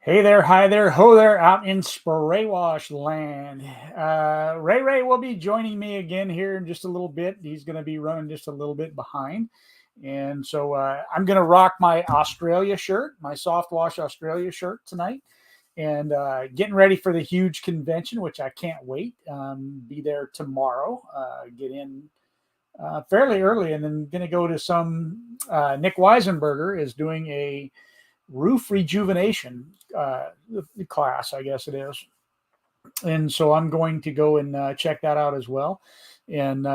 Hey there, hi there, ho there, out in Spray Wash land. Ray will be joining me again here in just a little bit. He's going to be running just a little bit behind. And so I'm going to rock my Australia shirt, my Soft Wash Australia shirt tonight, and getting ready for the huge convention, which I can't wait. Be there tomorrow, get in fairly early, and then going to go to some. Nick Weisenberger is doing a roof rejuvenation class, I guess it is. And so I'm going to go and check that out as well. And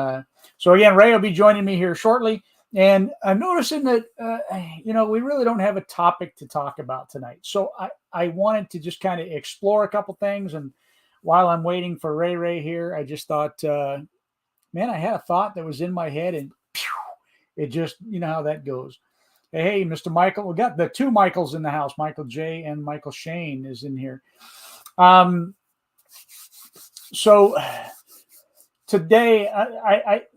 so again, Ray will be joining me here shortly. And I'm noticing that we really don't have a topic to talk about tonight. So I wanted to just kind of explore a couple things. And while I'm waiting for Ray here, I just thought, man, I had a thought that was in my head, and pew, it just, you know how that goes. Hey, Mr. Michael, we got the two Michaels in the house. Michael J and Michael Shane is in here. So today,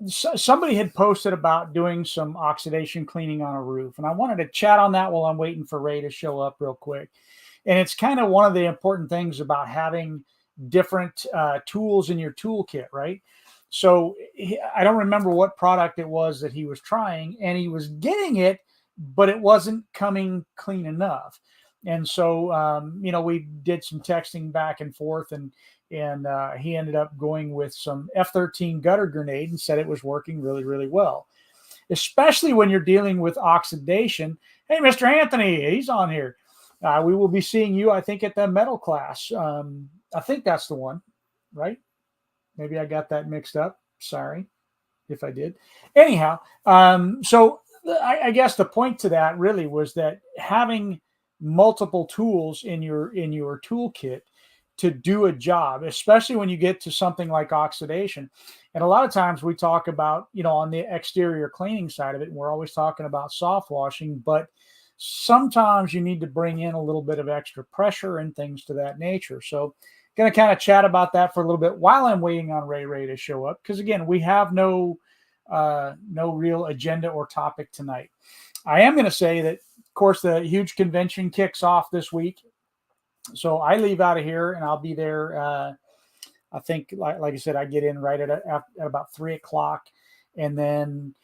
somebody had posted about doing some oxidation cleaning on a roof, and I wanted to chat on that while I'm waiting for Ray to show up real quick. And it's kind of one of the important things about having different tools in your toolkit, right? So I don't remember what product it was that he was trying, and he was getting it, but it wasn't coming clean enough. And so, we did some texting back and forth, and he ended up going with some F13 gutter grenade and said it was working really, really well, especially when you're dealing with oxidation. Hey, Mr. Anthony, he's on here. We will be seeing you, I think, at the metal class. I think that's the one, right? Maybe I got that mixed up. Sorry if I did. Anyhow, so I guess the point to that really was that having multiple tools in your toolkit to do a job, especially when you get to something like oxidation. And a lot of times we talk about, on the exterior cleaning side of it, and we're always talking about soft washing, but sometimes you need to bring in a little bit of extra pressure and things to that nature. So going to kind of chat about that for a little bit while I'm waiting on Ray to show up. Because again, we have no real agenda or topic tonight. I am going to say that, of course, the huge convention kicks off this week. So I leave out of here and I'll be there. I think, like I said, I get in right at about 3:00, and then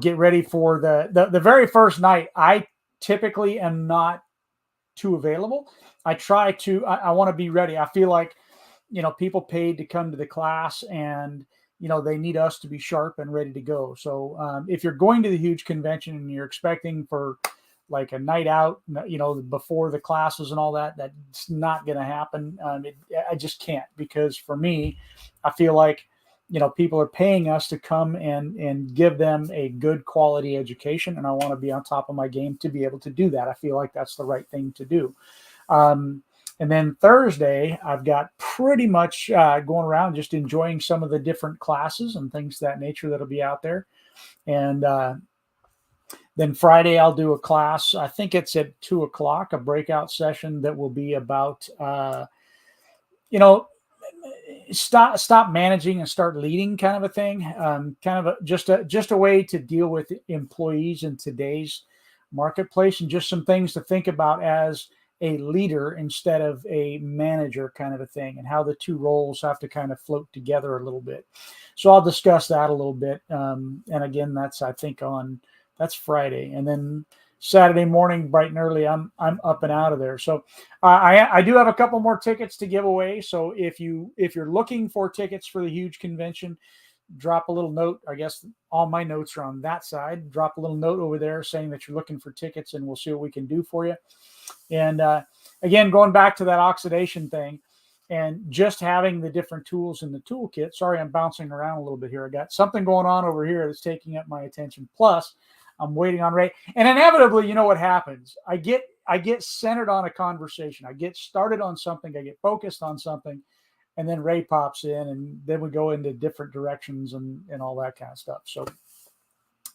get ready for the very first night. I typically am not too available. I try to. I want to be ready. I feel like people paid to come to the class, and they need us to be sharp and ready to go. So if you're going to the huge convention and you're expecting for like a night out, before the classes and all that, that's not going to happen. I just can't, because for me, I feel like, people are paying us to come and give them a good quality education. And I want to be on top of my game to be able to do that. I feel like that's the right thing to do. And then Thursday, I've got pretty much going around just enjoying some of the different classes and things of that nature that'll be out there. And then Friday, I'll do a class. I think it's at 2:00, a breakout session that will be about, stop managing and start leading, kind of a thing. Kind of just a way to deal with employees in today's marketplace, and just some things to think about as a leader instead of a manager, kind of a thing, and how the two roles have to kind of float together a little bit. So I'll discuss that a little bit. And again, that's Friday, and then Saturday morning, bright and early, I'm up and out of there. So I do have a couple more tickets to give away. So if you're looking for tickets for the huge convention, drop a little note. I guess all my notes are on that side. Drop a little note over there saying that you're looking for tickets, and we'll see what we can do for you. And again, going back to that oxidation thing, and just having the different tools in the toolkit. Sorry, I'm bouncing around a little bit here. I got something going on over here that's taking up my attention. Plus, I'm waiting on Ray, and inevitably, you know what happens? I get centered on a conversation. I get started on something. I get focused on something, and then Ray pops in, and then we go into different directions and all that kind of stuff. So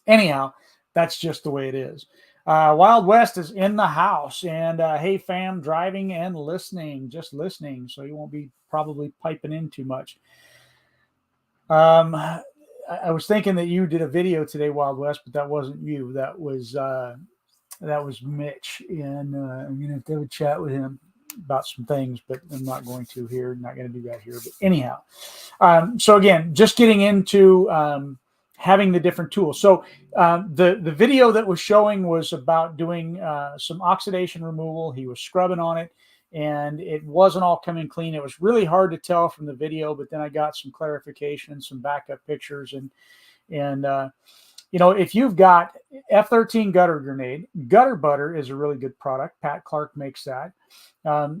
anyhow, that's just the way it is. Wild West is in the house, and hey, fam, driving and listening, just listening, so you won't be probably piping in too much. I was thinking that you did a video today, Wild West, but that wasn't you. That was Mitch, and I'm gonna have to have a chat with him. about some things, but I'm not going to here. Not going to do that here. But anyhow, so again, just getting into having the different tools. So the video that was showing was about doing some oxidation removal. He was scrubbing on it, and it wasn't all coming clean. It was really hard to tell from the video, but then I got some clarification, some backup pictures, and if you've got F13 gutter grenade, Gutter Butter is a really good product. Pat Clark makes that.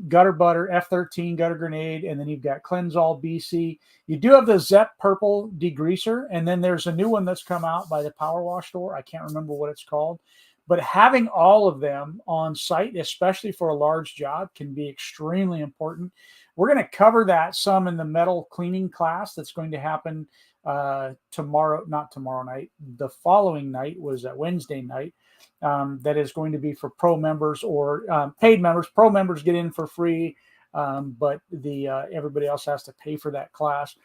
Gutter Butter, F13 gutter grenade, and then you've got Cleansol BC. You do have the Zep Purple degreaser, and then there's a new one that's come out by the Power Wash store. I can't remember what it's called. But having all of them on site, especially for a large job, can be extremely important. We're going to cover that some in the metal cleaning class that's going to happen tomorrow, not tomorrow night. The following night was that Wednesday night. That is going to be for pro members or paid members. Pro members get in for free, but everybody else has to pay for that class.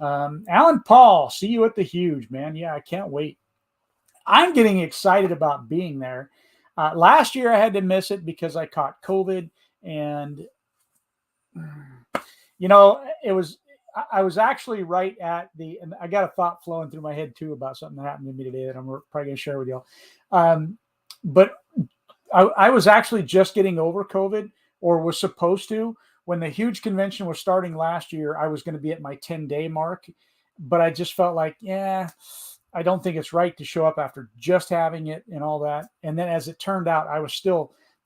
Alan Paul, see you at the Huge, man. Yeah, I can't wait. I'm getting excited about being there. Last year I had to miss it because I caught COVID, and I was actually right at and I got a thought flowing through my head too about something that happened to me today that I'm probably going to share with y'all. But I was actually just getting over COVID, or was supposed to. When the Huge convention was starting last year, I was going to be at my 10-day mark, but I just felt like, I don't think it's right to show up after just having it and all that. And then as it turned out,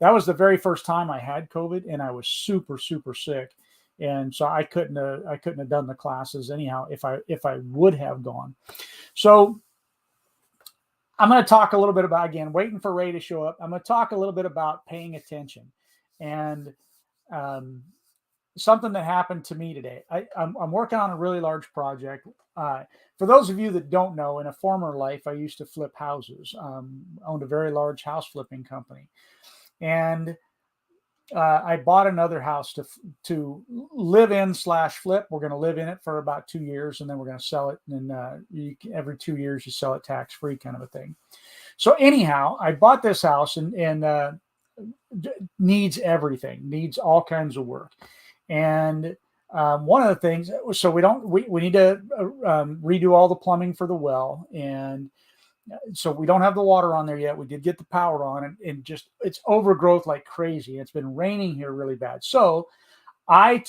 that was the very first time I had COVID, and I was super, super sick. And so I couldn't have done the classes anyhow if I would have gone. So I'm going to talk a little bit about, again, waiting for Ray to show up. I'm going to talk a little bit about paying attention, and something that happened to me today. I'm working on a really large project. For those of you that don't know, in a former life, I used to flip houses. Owned a very large house flipping company, and I bought another house to live in / flip. We're going to live in it for about 2 years, and then we're going to sell it. And every 2 years you sell it tax free, kind of a thing. So anyhow, I bought this house and needs everything, needs all kinds of work. And one of the things, so we need to redo all the plumbing for the well, and so we don't have the water on there yet. We did get the power on, and just it's overgrowth like crazy. It's been raining here really bad. So I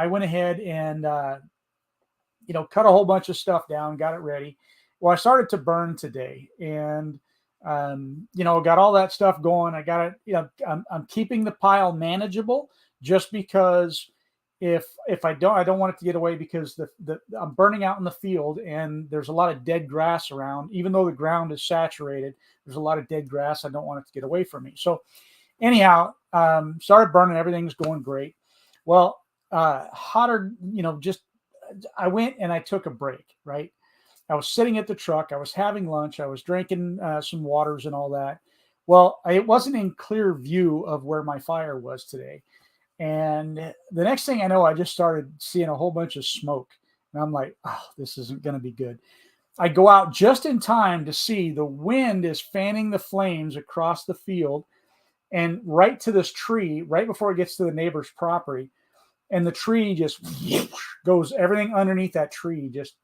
went ahead and cut a whole bunch of stuff down, got it ready. Well, I started to burn today, and got all that stuff going. I got it. I'm keeping the pile manageable, just because if I don't want it to get away, because I'm burning out in the field, and there's a lot of dead grass around. Even though the ground is saturated, there's a lot of dead grass. I don't want it to get away from me. So anyhow, started burning. Everything's going great. Well, hotter, I went and I took a break, right? I was sitting at the truck. I was having lunch. I was drinking some waters and all that. Well, it wasn't in clear view of where my fire was today. And the next thing I know, I just started seeing a whole bunch of smoke. And I'm like, oh, this isn't going to be good. I go out just in time to see the wind is fanning the flames across the field and right to this tree, right before it gets to the neighbor's property. And the tree just goes, everything underneath that tree just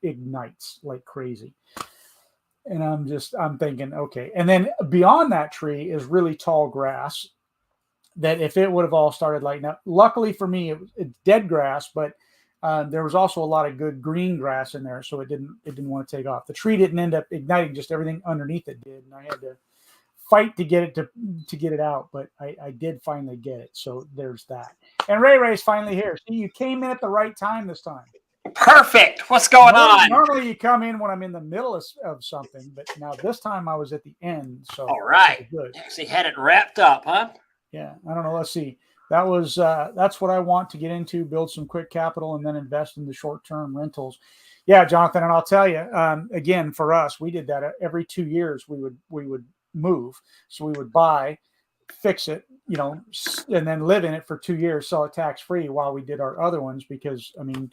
ignites like crazy. And I'm thinking, okay. And then beyond that tree is really tall grass that if it would have all started lighting up, luckily for me, it's dead grass, but there was also a lot of good green grass in there, so it didn't want to take off. The tree didn't end up igniting; just everything underneath it did, and I had to fight to get it to get it out, but I did finally get it. So there's that. And Ray's finally here. See, you came in at the right time this time. Perfect. What's going on? Normally you come in when I'm in the middle of something, but now this time I was at the end. So all right, good. Actually had it wrapped up, huh? Yeah, I don't know. Let's see. That's what I want to get into, build some quick capital, and then invest in the short-term rentals. Yeah, Jonathan, and I'll tell you, again, for us, we did that every 2 years. We would move, so we would buy, fix it, and then live in it for 2 years, sell it tax-free while we did our other ones. Because I mean,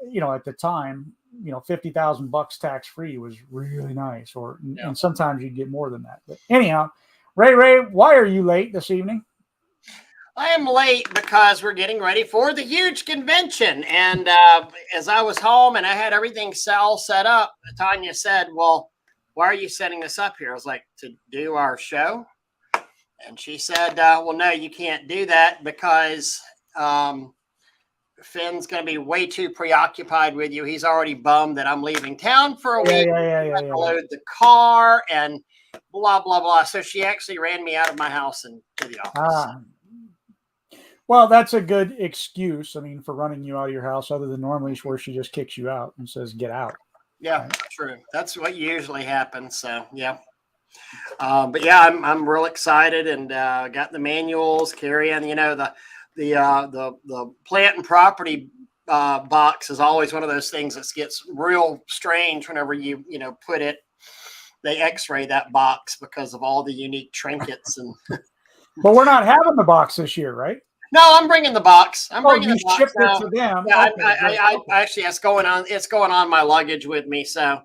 at the time, $50,000 tax-free was really nice, and sometimes you'd get more than that. But anyhow. Ray, why are you late this evening? I am late because we're getting ready for the huge convention. And as I was home and I had everything all set up, Tanya said, well, why are you setting this up here? I was like, to do our show. And she said, well, no, you can't do that because Finn's going to be way too preoccupied with you. He's already bummed that I'm leaving town for a week. Yeah. Load the car and blah, blah, blah. So she actually ran me out of my house and to the office. Well, that's a good excuse. I mean, for running you out of your house, other than normally where she just kicks you out and says, get out. Yeah, right? True. That's what usually happens. So, yeah. But yeah, I'm real excited and got the manuals, Carrie, and the plant and property box is always one of those things that gets real strange whenever you put it. They X-ray that box because of all the unique trinkets and. But we're not having the box this year, right? No, I'm bringing the box. I'm bringing the box shipped now. it to them. Yeah, okay, I actually it's going on my luggage with me. So.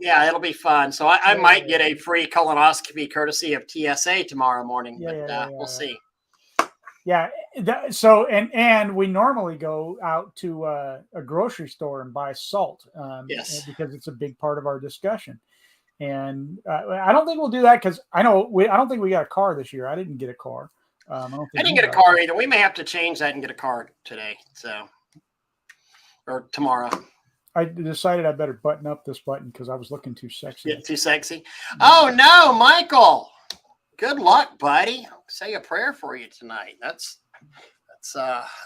Yeah, it'll be fun. So I might get a free colonoscopy courtesy of TSA tomorrow morning, but we'll see. Yeah. So we normally go out to a grocery store and buy salt. Yes, because it's a big part of our discussion. And I don't think we'll do that because I don't think we got a car this year. I didn't get a car. I didn't get a car either. We may have to change that and get a car today. Or tomorrow. I decided I better button up this button because I was looking too sexy. Too sexy? Oh no, Michael! Good luck, buddy. I'll say a prayer for you tonight.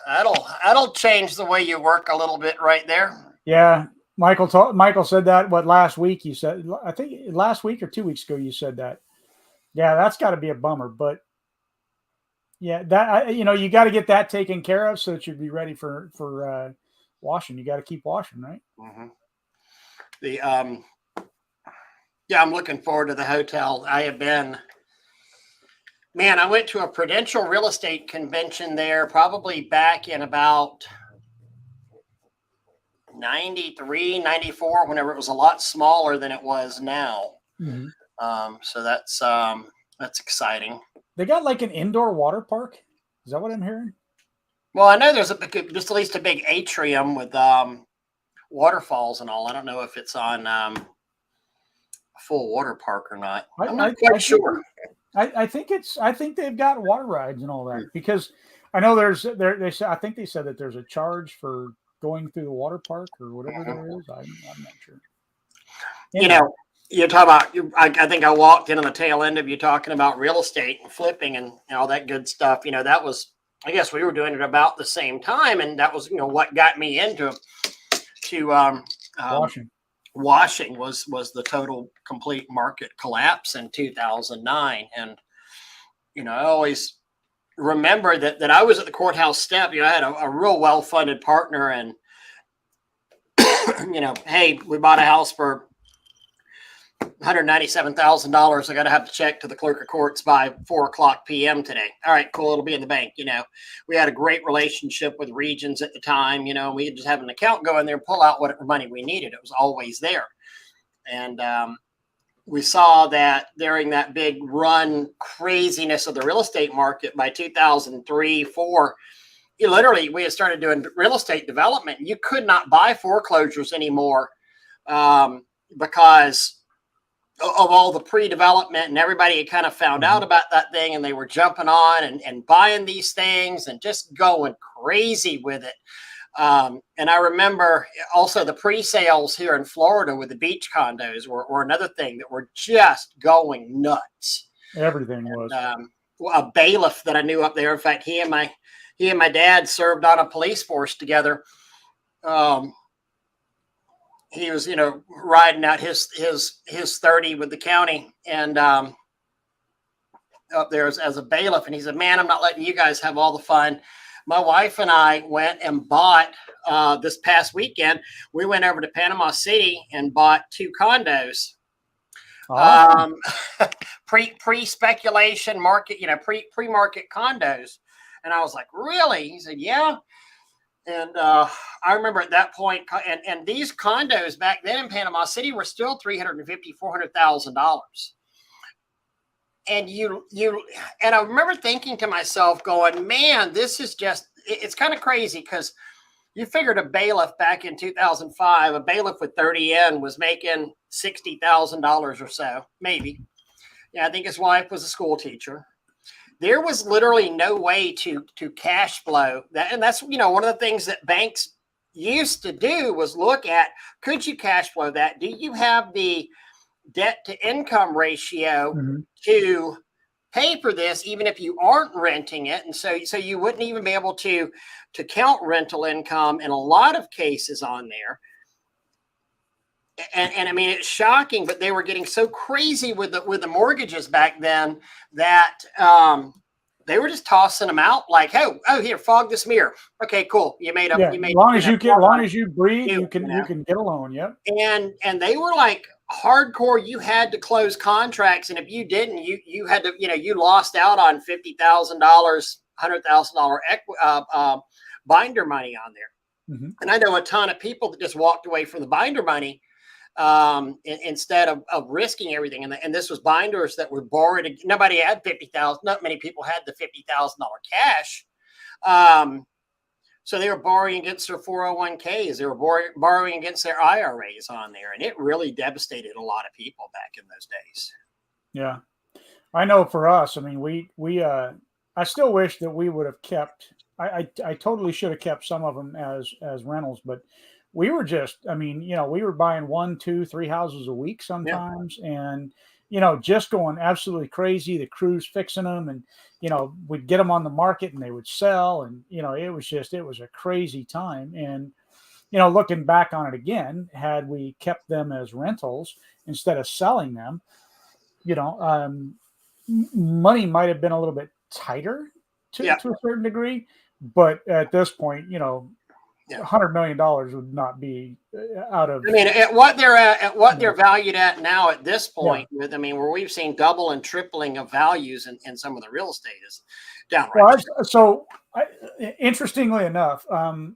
That'll change the way you work a little bit right there. Yeah, Michael said that. What last week you said? I think last week or 2 weeks ago you said that. Yeah, that's got to be a bummer. But yeah, that you got to get that taken care of so that you'd be ready for washing. You got to keep washing, right? Mm-hmm. I'm looking forward to the hotel. I went to a Prudential real estate convention there probably back in about 93, 94, whenever it was a lot smaller than it was now. Mm-hmm. So that's exciting. They got like an indoor water park. Is that what I'm hearing? Well, I know there's just at least a big atrium with waterfalls and all. I don't know if it's on a full water park or not. I'm not quite sure. I think they've got water rides and all that because I know I think they said that there's a charge for going through the water park or whatever there is. I'm not sure. You're talking about, I think I walked in on the tail end of you talking about real estate and flipping and all that good stuff. That was, I guess we were doing it about the same time. And that was, what got me into washing was the total complete market collapse in 2009. And, I always remember that I was at the courthouse step. I had a real well-funded partner and, hey, we bought a house for $197,000. I got to have the check to the clerk of courts by 4:00 p.m. today. All right, cool. It'll be in the bank. We had a great relationship with Regions at the time. We just have an account go in there and pull out whatever money we needed. It was always there. And we saw that during that big run craziness of the real estate market by 2003, 2004, literally we had started doing real estate development. You could not buy foreclosures anymore because of all the pre-development and everybody had kind of found out about that thing and they were jumping on and buying these things and just going crazy with it. And I remember also the pre-sales here in Florida with the beach condos were another thing that were just going nuts. Everything was. A bailiff that I knew up there. In fact, he and my dad served on a police force together. He was, riding out his 30 with the county and up there as a bailiff. And he said, man, I'm not letting you guys have all the fun. My wife and I went and bought this past weekend. We went over to Panama City and bought 2 condos. Awesome. Pre-speculation market, pre-market condos. And I was like, really? He said, yeah. And I remember at that point, and these condos back then in Panama City were still $350,000, $400,000. and and I remember thinking to myself, going, man, this is just, it's kind of crazy, because you figured a bailiff back in 2005, a bailiff with 30 in was making $60,000 or so, maybe. Yeah, I think his wife was a school teacher. There was literally no way to cash flow that, and that's, one of the things that banks used to do was look at, could you cash flow that? Do you have the debt to income ratio to pay for this, even if you aren't renting it? And so you wouldn't even be able to count rental income in a lot of cases on there. And I mean, it's shocking, but they were getting so crazy with the mortgages back then that they were just tossing them out like, oh, here, fog this mirror. Okay, cool. You made as long as you breathe, you can get a loan. Yep. And they were like hardcore. You had to close contracts, and if you didn't, you had to, you lost out on $50,000, $100,000 binder money on there. And I know a ton of people that just walked away from the binder money instead of risking everything. And this was binders that were borrowed. Nobody had $50,000. Not many people had the $50,000 cash. So they were borrowing against their 401ks. They were borrowing against their IRAs on there. And it really devastated a lot of people back in those days. Yeah. I know for us, I mean, I still wish that we would have kept, I totally should have kept some of them as rentals, but we were just, I mean, we were buying 1, 2, 3 houses a week sometimes. Yeah. And, just going absolutely crazy. The crews fixing them, and, we'd get them on the market and they would sell. And, it was a crazy time. And, looking back on it again, had we kept them as rentals instead of selling them, money might have been a little bit tighter to a certain degree. But at this point, $100 million would not be out of. I mean, at what they're valued at now at this point, I mean, where we've seen double and tripling of values in some of the real estate is downright. Well, interestingly enough, a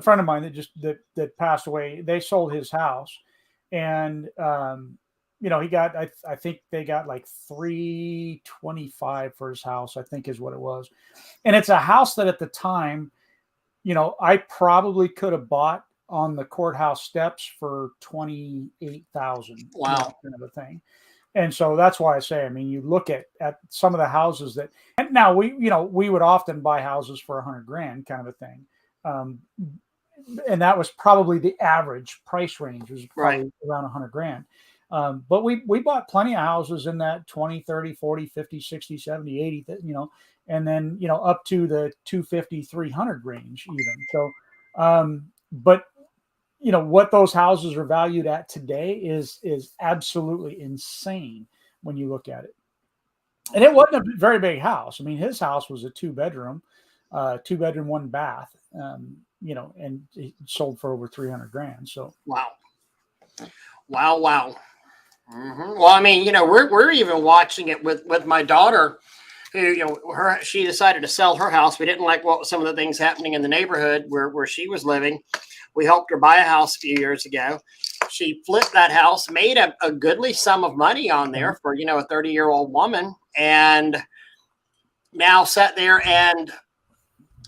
friend of mine that passed away, they sold his house, and he got, I think they got like $325 for his house, I think is what it was. And it's a house that at the time, I probably could have bought on the courthouse steps for $28,000. Wow. Kind of a thing. And so that's why I say, I mean, you look at some of the houses that, and now we would often buy houses for $100,000 kind of a thing. And that was probably the average price range, was probably around $100,000. But we bought plenty of houses in that 20, 30, 40, 50, 60, 70, 80, and then, up to the 250, 300 range even. So, but what those houses are valued at today is absolutely insane when you look at it. And it wasn't a very big house. I mean, his house was a 2-bedroom, 1 bath, and it sold for over $300,000. So, wow. Well, I mean, we're even watching it with my daughter, who, she decided to sell her house. We didn't like some of the things happening in the neighborhood where she was living. We helped her buy a house a few years ago. She flipped that house, made a goodly sum of money on there for, a 30-year-old woman, and now sat there and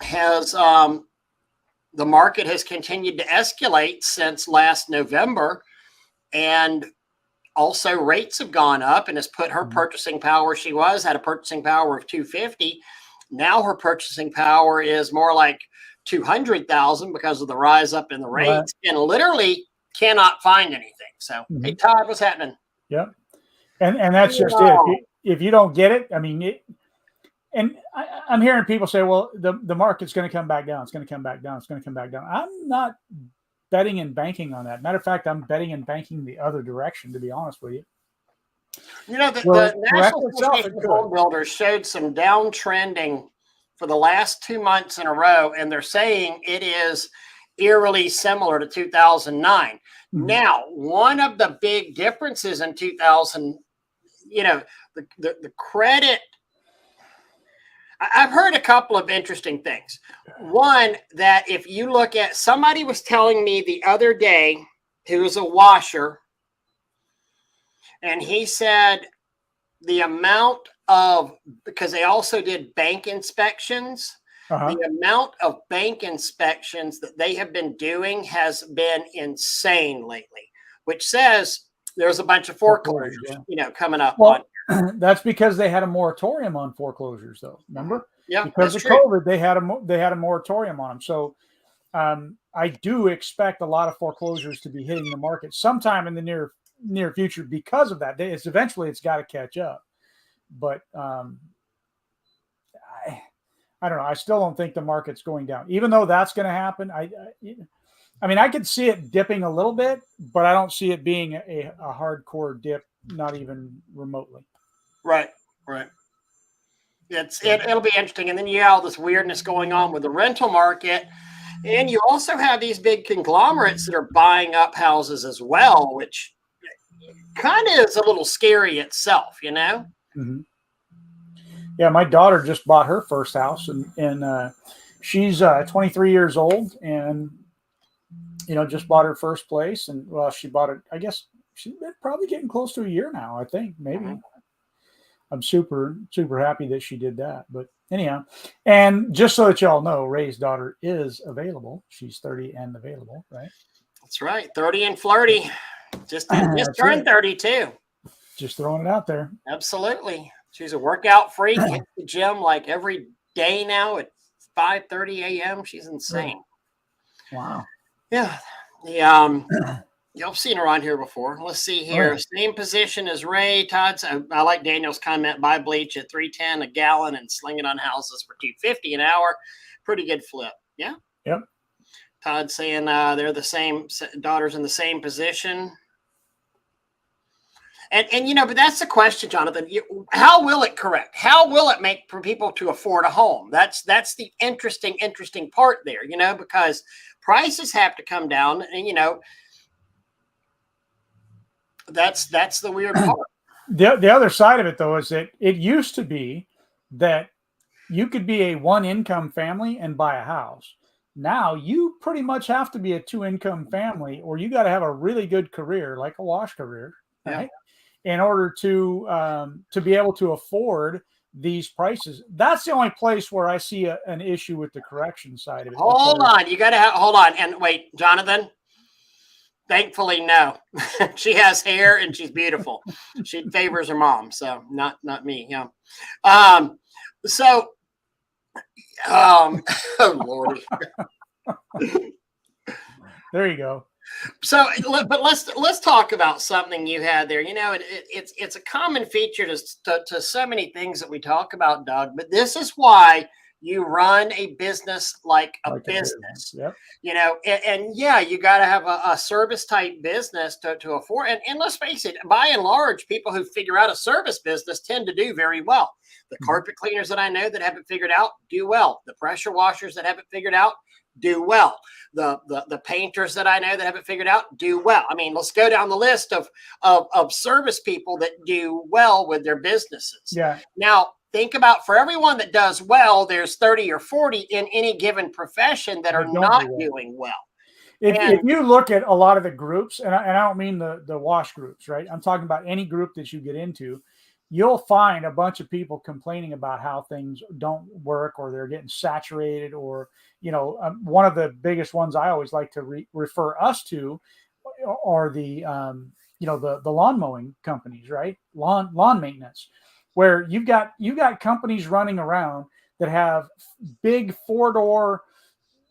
has, the market has continued to escalate since last November. And also rates have gone up, and has put her purchasing power. She had a purchasing power of 250. Now her purchasing power is more like 200,000 because of the rise up in the rates, and literally cannot find anything. So, hey, Todd, what's happening? Yep. And that's just it. If you don't get it, I mean, and I'm hearing people say, well, the market's going to come back down. It's going to come back down. It's going to come back down. I'm not betting and banking on that. Matter of fact, I'm betting and banking the other direction, to be honest with you. The National Association of Home Builders showed some downtrending for the last 2 months in a row, and they're saying it is eerily similar to 2009. Now, one of the big differences in 2000, the credit, I've heard a couple of interesting things. One, that if you look at, somebody was telling me the other day, who was a washer, and he said the amount of, because they also did bank inspections, Uh-huh. the amount of bank inspections that they have been doing has been insane lately, which says there's a bunch of foreclosures, coming up on. Well, that's because they had a moratorium on foreclosures, though. Remember? Yeah, Because that's of true. COVID, they had a moratorium on them. So I do expect a lot of foreclosures to be hitting the market sometime in the near future because of that. It's got to catch up. But I don't know. I still don't think the market's going down, even though that's going to happen. I mean, I could see it dipping a little bit, but I don't see it being a hardcore dip, not even remotely. Right. It'll be interesting. And then you have all this weirdness going on with the rental market. And you also have these big conglomerates that are buying up houses as well, which kind of is a little scary itself, Mm-hmm. Yeah, my daughter just bought her first house, and she's 23 years old, and just bought her first place. And well, she bought it. I guess she's probably getting close to a year now. I think maybe. Mm-hmm. I'm super happy that she did that. But anyhow, and just so that y'all know, Ray's daughter is available. She's 30 and available, right? That's right. 30 and flirty. Just turned 32. Just throwing it out there. Absolutely. She's a workout freak. Hits the gym like every day now at 5:30 a.m. She's insane. Wow. Yeah. Y'all seen her on here before. Let's see here. Same position as Ray. Todd's. I like Daniel's comment. Buy bleach at $3.10 a gallon and sling it on houses for $2.50 an hour. Pretty good flip. Yeah. Yep. Todd saying they're the same daughters in the same position. And but that's the question, Jonathan. How will it correct? How will it make for people to afford a home? That's the interesting part there, because prices have to come down, and that's the weird part. The other side of it, though, is that it used to be that you could be a one-income family and buy a house. Now you pretty much have to be a two-income family, or you got to have a really good career, like a wash career, right? In order to be able to afford these prices. That's the only place where I see an issue with the correction side of it. Hold on. You got to hold on. And wait, Jonathan, thankfully, no. She has hair and she's beautiful. She favors her mom. So not me. Yeah. Oh, Lordy. There you go. So, but let's talk about something you had there. It's a common feature to so many things that we talk about, Doug. But this is why you run a business like a business. Yep. And yeah, you got to have a service type business to afford. And let's face it, by and large, people who figure out a service business tend to do very well. The carpet cleaners that I know that have it figured out do well. The pressure washers that have it figured out do well. The painters that I know that have it figured out do well. I mean, let's go down the list of service people that do well with their businesses. Yeah. Now, think about, for everyone that does well, there's 30 or 40 in any given profession that are not doing well. If you look at a lot of the groups, and I don't mean the wash groups, right? I'm talking about any group that you get into, you'll find a bunch of people complaining about how things don't work, or they're getting saturated, or, one of the biggest ones I always like to refer us to are the lawn mowing companies, right? Lawn maintenance, where you've got companies running around that have big 4-door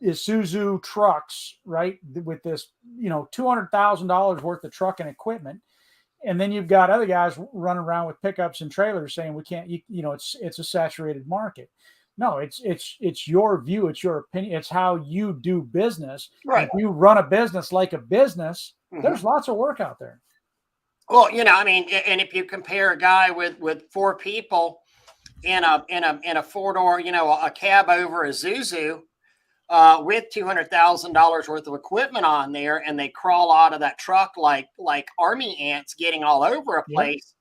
Isuzu trucks, right? With this, $200,000 worth of truck and equipment. And then you've got other guys running around with pickups and trailers saying we can't, it's a saturated market. No, it's your view. It's your opinion. It's how you do business. Right. If you run a business like a business, there's lots of work out there. Well, and if you compare a guy with 4 people in a 4-door, a cab over a Isuzu, with $200,000 worth of equipment on there, and they crawl out of that truck like army ants getting all over a place,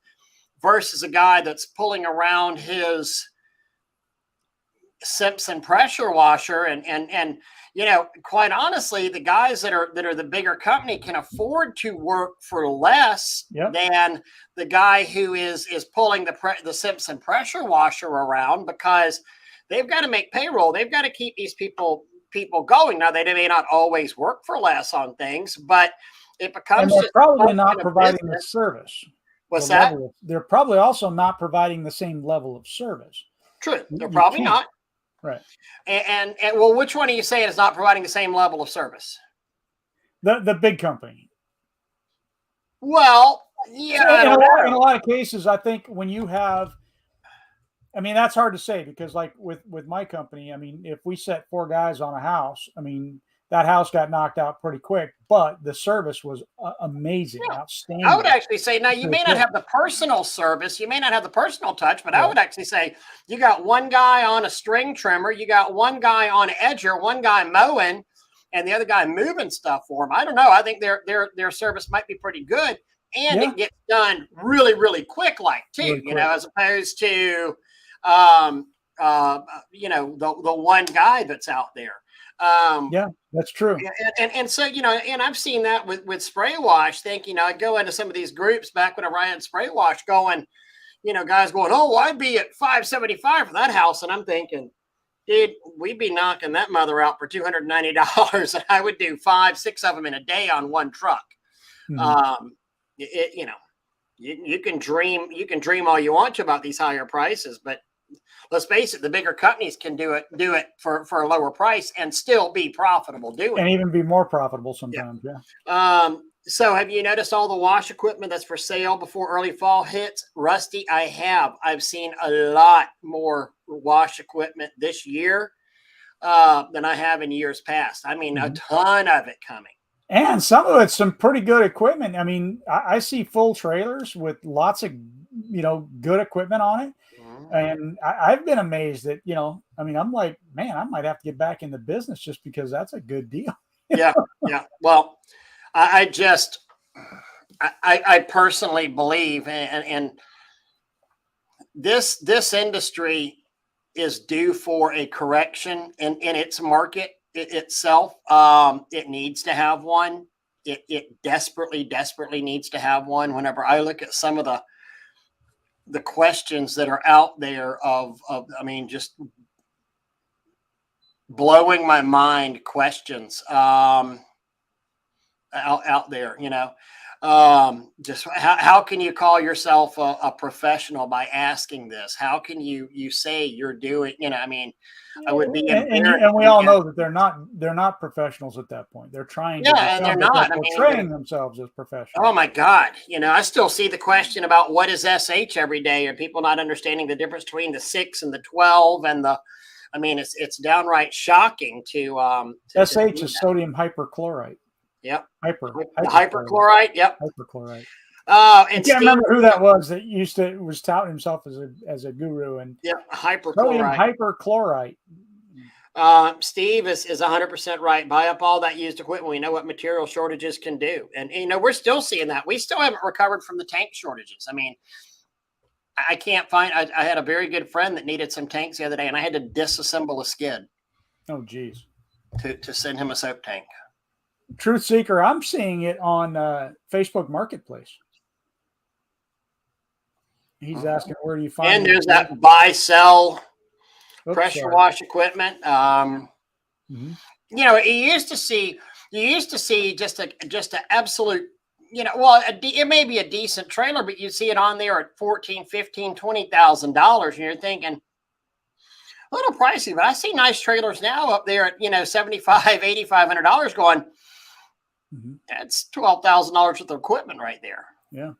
versus a guy that's pulling around his Simpson pressure washer, and you know, quite honestly, the guys that are the bigger company can afford to work for less Yep. than the guy who is pulling the Simpson pressure washer around, because they've got to make payroll. They've got to keep these people going. Now, they may not always work for less on things, but it And becomes they're just probably not function of providing the business. service. What's the that? level they're probably also not providing the same level of service. True. They're You probably can't. not. Right. And well, which one are you saying is not providing the same level of service? The big company. Well, yeah, I don't know. In a lot of cases, I think when you have, I mean, that's hard to say, because like with my company, I mean, if we set 4 guys on a house, I mean, that house got knocked out pretty quick, but the service was amazing, Yeah. outstanding. I would actually say, now you Pretty may not quick. have the personal service, you may not have the personal touch, but I Yeah. would actually say you got one guy on a string trimmer, you got one guy on edger, one guy mowing, and the other guy moving stuff for them. I don't know. I think their service might be pretty good, and Yeah. it gets done really, really quick, like too. Really You know, quick. as opposed to you know, the one guy that's out there. Yeah, that's true. And so, you know, and I've seen that with spray wash. You know, I go into some of these groups back when I had spray wash going, you know, guys going, oh, well, I'd be at $575 for that house. And I'm thinking, dude, we'd be knocking that mother out for $290. And I would do 5, 6 of them in a day on one truck. Mhm. You know, you can dream all you want to about these higher prices, but let's face it, the bigger companies can do it for a lower price and still be profitable doing And it. even be more profitable sometimes. Yeah. So have you noticed all the wash equipment that's for sale before early fall hits? Rusty, I have. I've seen a lot more wash equipment this year than I have in years past. I mean, a ton of it coming. And some of it's some pretty good equipment. I mean, I see full trailers with lots of, you know, good equipment on it. And I've been amazed that, you know, I mean, I'm like, man, I might have to get back in the business just because that's a good deal. Yeah. Well, I personally believe, and this industry is due for a correction in its market itself. It needs to have one. It desperately needs to have one. Whenever I look at some of the questions that are out there of I mean, just blowing my mind questions out there, you know, just how can you call yourself a professional by asking this? How can you say you're doing, you know, I mean, I would be embarrassed. And we all know that they're not professionals at that point. They're trying to and they're become, but not. they're I mean, portraying themselves as professionals. oh my God. You know, I still see the question about what is SH every day, and people not understanding the difference between the 6 and the 12 and I mean, it's downright shocking to SH is sodium hyperchlorite. Yep. Hyperchlorite. Hyperchlorite. Yep. Hyperchlorite. And I can't remember who that was that was touting himself as a guru, and sodium hyperchlorite. Steve is 100% right. Buy up all that used equipment. We know what material shortages can do, and you know, we're still seeing that. We still haven't recovered from the tank shortages. I mean, I can't find. I had a very good friend that needed some tanks the other day, and I had to disassemble a skid. Oh, geez. To send him a soap tank. Truth Seeker, I'm seeing it on Facebook Marketplace. He's asking, where do you find? And there's that buy sell pressure wash equipment. You know, you used to see just an absolute, you know, well, it may be a decent trailer, but you see it on there at $14,000, $15,000, $20,000, and you're thinking, a little pricey, but I see nice trailers now up there at, you know, $7,500, $8,500 going. That's $12,000 worth of equipment right there. Yeah.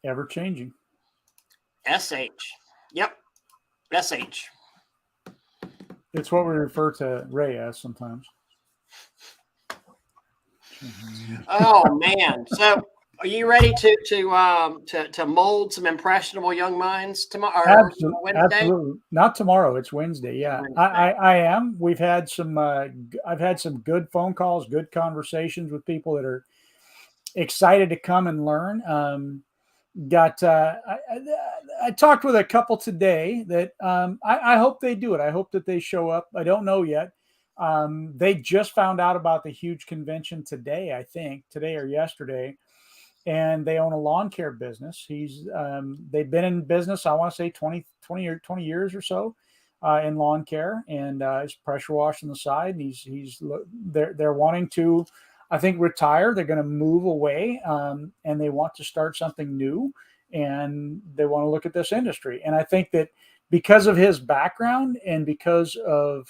Ever changing. SH. Yep. SH. It's what we refer to Ray as sometimes. Oh man. So are you ready to mold some impressionable young minds tomorrow? Absolutely. Not tomorrow. It's Wednesday. Yeah, Wednesday. I am. We've had some. I've had some good phone calls, good conversations with people that are excited to come and learn. got I talked with a couple today that I hope they do it. I hope that they show up. I don't know yet. They just found out about the huge convention today, I think today or yesterday, and they own a lawn care business. They've been in business, I want to say 20 years or so, in lawn care, and he's pressure washed on the side. And they're wanting to, I think, retire. They're going to move away, and they want to start something new, and they want to look at this industry. And I think that because of his background and because of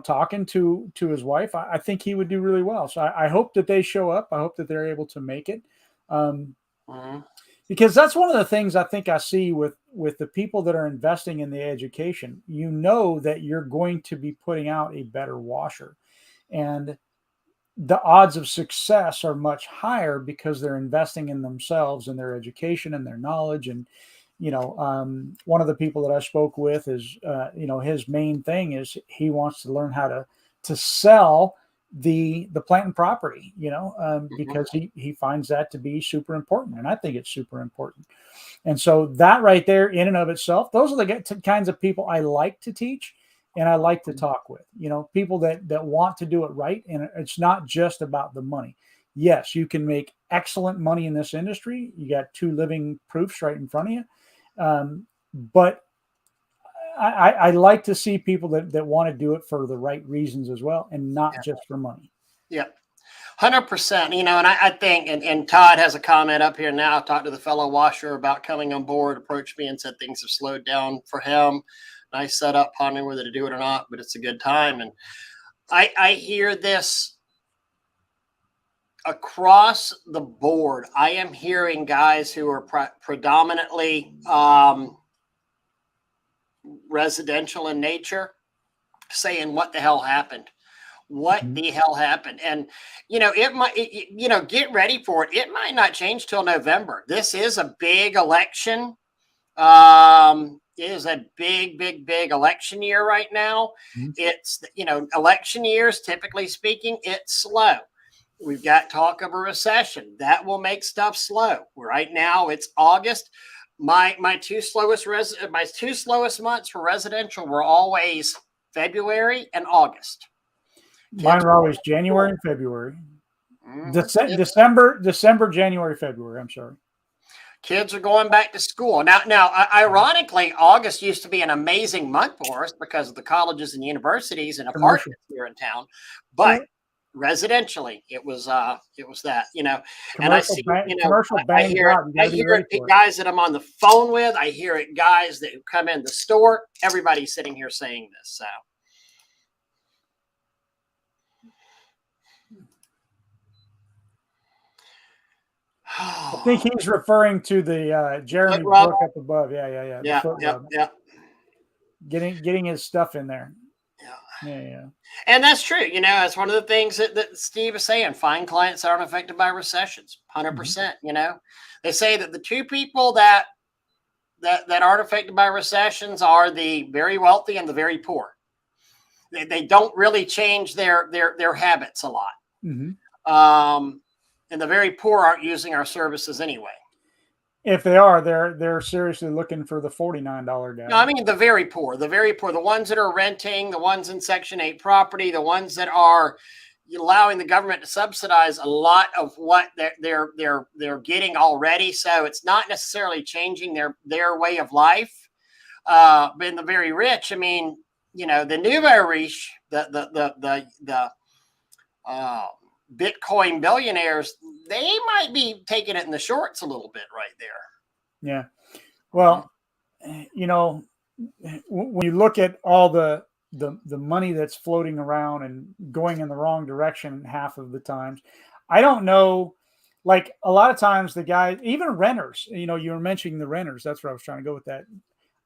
talking to his wife, I think he would do really well. So I hope that they show up. I hope that they're able to make it. Because that's one of the things I think I see with the people that are investing in the education. That you're going to be putting out a better washer, and the odds of success are much higher because they're investing in themselves and their education and their knowledge. And one of the people that I spoke with is his main thing is he wants to learn how to sell the plant and property, because he finds that to be super important. And I think it's super important. And so that right there in and of itself, those are the kinds of people I like to teach and I like to talk with, people that want to do it right. And it's not just about the money. Yes, you can make excellent money in this industry. You got two living proofs right in front of you. But I like to see people that want to do it for the right reasons as well, and not just for money. Yeah, 100%. And I think, and Todd has a comment up here now. I talked to the fellow washer about coming on board, approached me and said things have slowed down for him. Nice setup, pondering whether to do it or not, but it's a good time. And I hear this across the board. I am hearing guys who are predominantly residential in nature saying, what the hell happened? What the hell happened? And, it might, get ready for it. It might not change till November. This is a big election. It is a big election year right now. It's, election years, typically speaking, it's slow. We've got talk of a recession that will make stuff slow. Right now it's August. My two slowest months for residential were always February and August. Mine were always January and February. December, January, February. I'm sorry. Kids are going back to school now. Ironically, August used to be an amazing month for us because of the colleges and universities and apartments here in town. But residentially, it was that, and I see, I hear it guys that I'm on the phone with. I hear it guys that come in the store. Everybody's sitting here saying this. So. I think he's referring to the Jeremy Brook up above. Yeah. Getting his stuff in there. Yeah. And that's true. It's one of the things that Steve is saying. Find clients that aren't affected by recessions. 100%. They say that the two people that aren't affected by recessions are the very wealthy and the very poor. They don't really change their habits a lot. And the very poor aren't using our services anyway. If they are, they're seriously looking for the $49 guy. No, I mean the very poor, the ones that are renting, the ones in Section 8 property, the ones that are allowing the government to subsidize a lot of what they're getting already. So it's not necessarily changing their way of life. But in the very rich, I mean, the nouveau riche, the Bitcoin billionaires, they might be taking it in the shorts a little bit right there. Yeah. Well, when you look at all the money that's floating around and going in the wrong direction half of the times, I don't know, like a lot of times the guys, even renters, you were mentioning the renters. That's where I was trying to go with that.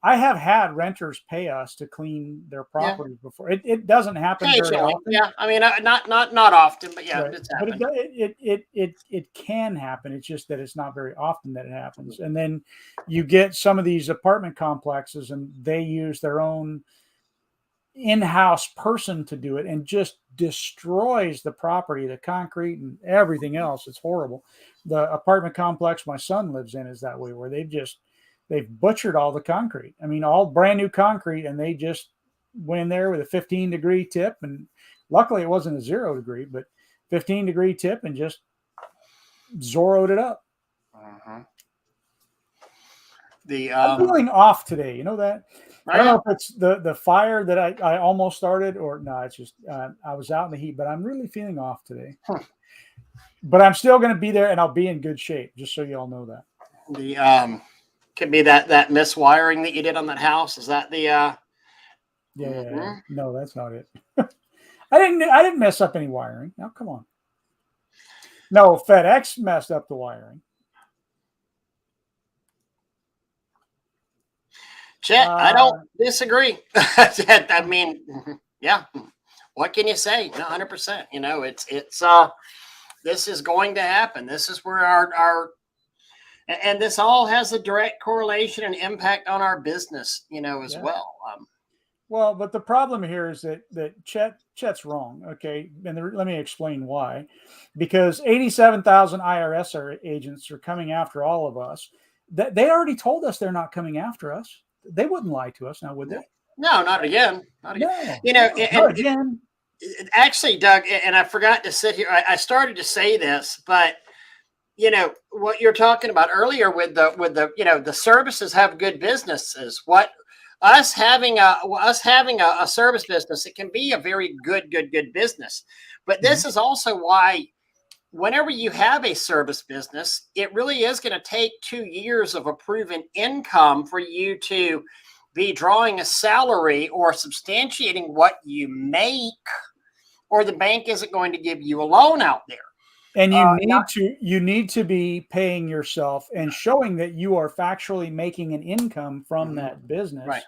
I have had renters pay us to clean their properties before. It doesn't happen very often. Yeah, I mean, not often, but yeah, right. It's happened. But it can happen. It's just that it's not very often that it happens. And then you get some of these apartment complexes, and they use their own in-house person to do it and just destroys the property, the concrete and everything else. It's horrible. The apartment complex my son lives in is that way, where they've butchered all the concrete. I mean, all brand new concrete, and they just went in there with a 15-degree tip, and luckily it wasn't a 0 degree, but 15-degree tip, and just Zorroed it up. I'm feeling off today. You know that? I don't know if it's the fire that I almost started, or no, it's just I was out in the heat, but I'm really feeling off today. But I'm still going to be there, and I'll be in good shape, just so you all know that. The could be that miswiring that you did on that house. Is that the Yeah. No, that's not it. I didn't mess up any wiring. Now, come on. No, FedEx messed up the wiring. Chet, I don't disagree. I mean, yeah. What can you say? No, 100%. You know, it's this is going to happen. This is where our and this all has a direct correlation and impact on our business, you know, as well. Well, but the problem here is that Chet's wrong. Okay, and let me explain why. Because 87,000 IRS agents are coming after all of us. They already told us they're not coming after us. They wouldn't lie to us now, would they? No, not again. Not again. No, you know, not again. Actually, Doug, and I forgot to sit here. I started to say this, but you know what you're talking about earlier with the you know, the services have good businesses. What us having a service business, it can be a very good business. But this is also why whenever you have a service business, it really is going to take 2 years of a proven income for you to be drawing a salary or substantiating what you make, or the bank isn't going to give you a loan out there. And you need to be paying yourself and showing that you are factually making an income from that business. Right.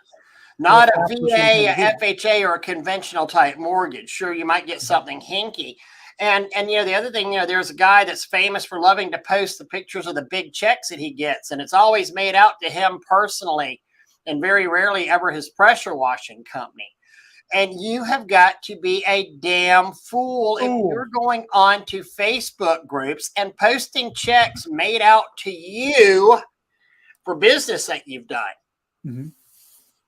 Not a VA, a FHA, or a conventional type mortgage. Sure, you might get something hinky. And you know, the other thing, you know, there's a guy that's famous for loving to post the pictures of the big checks that he gets, and it's always made out to him personally, and very rarely ever his pressure washing company. And you have got to be a damn fool if you're going on to Facebook groups and posting checks made out to you for business that you've done. Mm-hmm.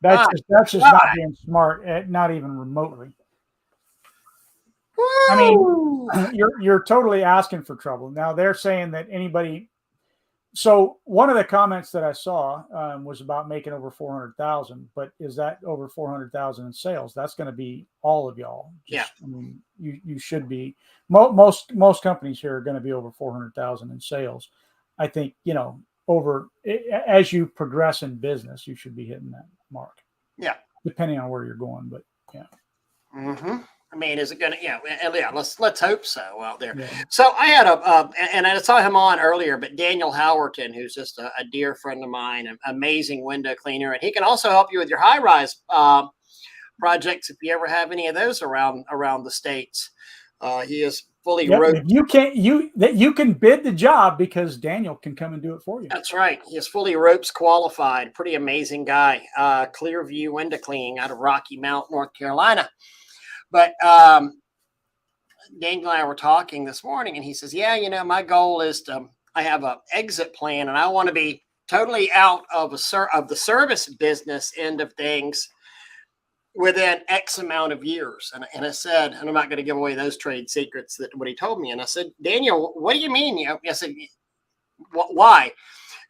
That's just not being smart, not even remotely. I mean, you're totally asking for trouble. Now they're saying that anybody. So one of the comments that I saw was about making over 400,000, but is that over 400,000 in sales? That's going to be all of y'all. I mean, you should be. Most companies here are going to be over 400,000 in sales. I think, you know, as you progress in business, you should be hitting that mark. Yeah, depending on where you're going, but yeah. Mm-hmm. I mean, is it going to? Yeah, let's hope so out there. Yeah. So I had and I saw him on earlier, but Daniel Howerton, who's just a dear friend of mine, an amazing window cleaner, and he can also help you with your high-rise projects if you ever have any of those around the states. He is fully roped. You can bid the job because Daniel can come and do it for you. That's right. He is fully ropes qualified. Pretty amazing guy. Clearview Window Cleaning out of Rocky Mount, North Carolina. But Daniel and I were talking this morning, and he says, yeah, you know, my goal is I have an exit plan, and I want to be totally out of the service business end of things within X amount of years. And I said, and I'm not going to give away those trade secrets that what he told me. And I said, Daniel, what do you mean? You know, I said, why?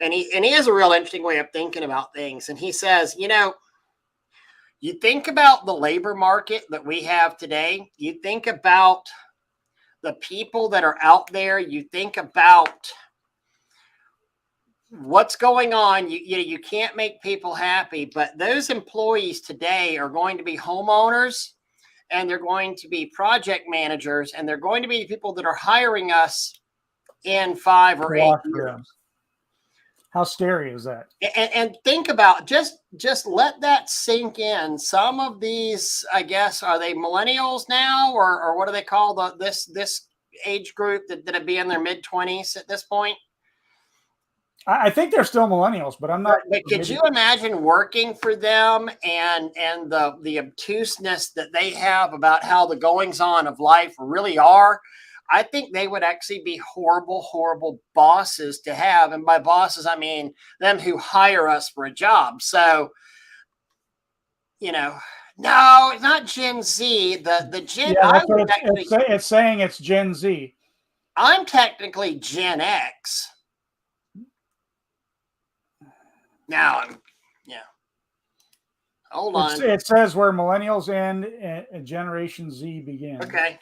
And he has a real interesting way of thinking about things. And he says, you know, you think about the labor market that we have today. You think about the people that are out there. You think about what's going on. You can't make people happy, but those employees today are going to be homeowners, and they're going to be project managers, and they're going to be people that are hiring us in 5 or 8 years. How scary is that? And think about just let that sink in. Some of these, I guess, are they millennials now, or what do they call this age group that would be in their mid-20s at this point? I think they're still millennials, but I'm not. But could you imagine working for them and the obtuseness that they have about how the goings on of life really are? I think they would actually be horrible, horrible bosses to have. And by bosses, I mean them who hire us for a job. So, no, it's not Gen Z. The Gen. Yeah, that's what it's saying. It's Gen Z. I'm technically Gen X. Now hold on. It says where millennials end and Generation Z begins. Okay.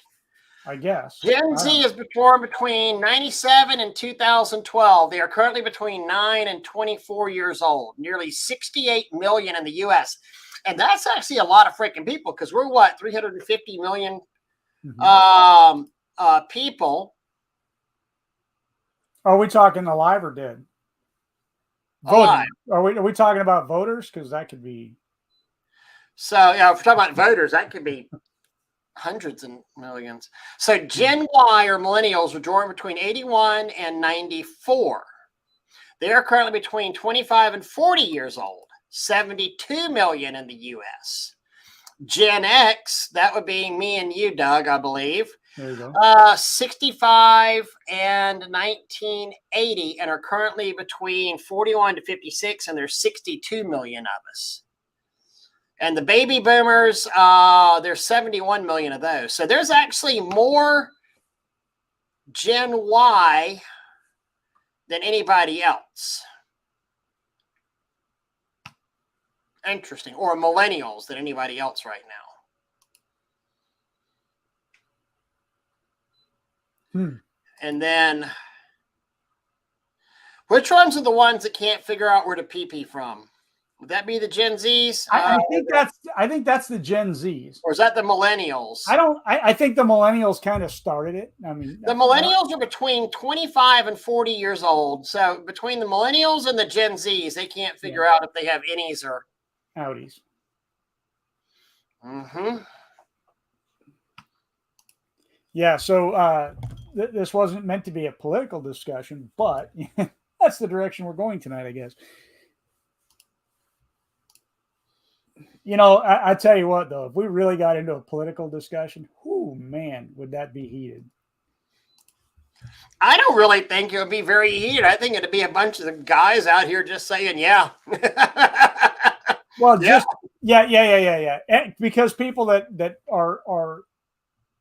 I guess. Gen Z is born between 97 and 2012. They are currently between 9 and 24 years old, nearly 68 million in the US. And that's actually a lot of freaking people because we're 350 million people. Are we talking alive or dead? Voting. Are we talking about voters? Because that could be. So, yeah, if we're talking about voters, that could be hundreds and millions. So Gen Y or millennials were born between 81 and 94. They are currently between 25 and 40 years old, 72 million in the US. Gen X, that would be me and you, Doug, I believe. There you go. 65 and 1980 and are currently between 41 to 56, and there's 62 million of us. And the baby boomers, there's 71 million of those. So there's actually more Gen Y than anybody else. Interesting. Or millennials than anybody else right now. And then, which ones are the ones that can't figure out where to pee from? Would that be the Gen Zs? I think that's the Gen Zs. Or is that the millennials? I think the millennials kind of started it. I mean, the millennials are between 25 and 40 years old. So between the millennials and the Gen Zs, they can't figure out if they have innies or outies. Yeah. So this wasn't meant to be a political discussion, but that's the direction we're going tonight, I guess. I tell you what, though, if we really got into a political discussion, man, would that be heated? I don't really think it would be very heated. I think it'd be a bunch of guys out here just saying, yeah. Well, yeah. Because people that are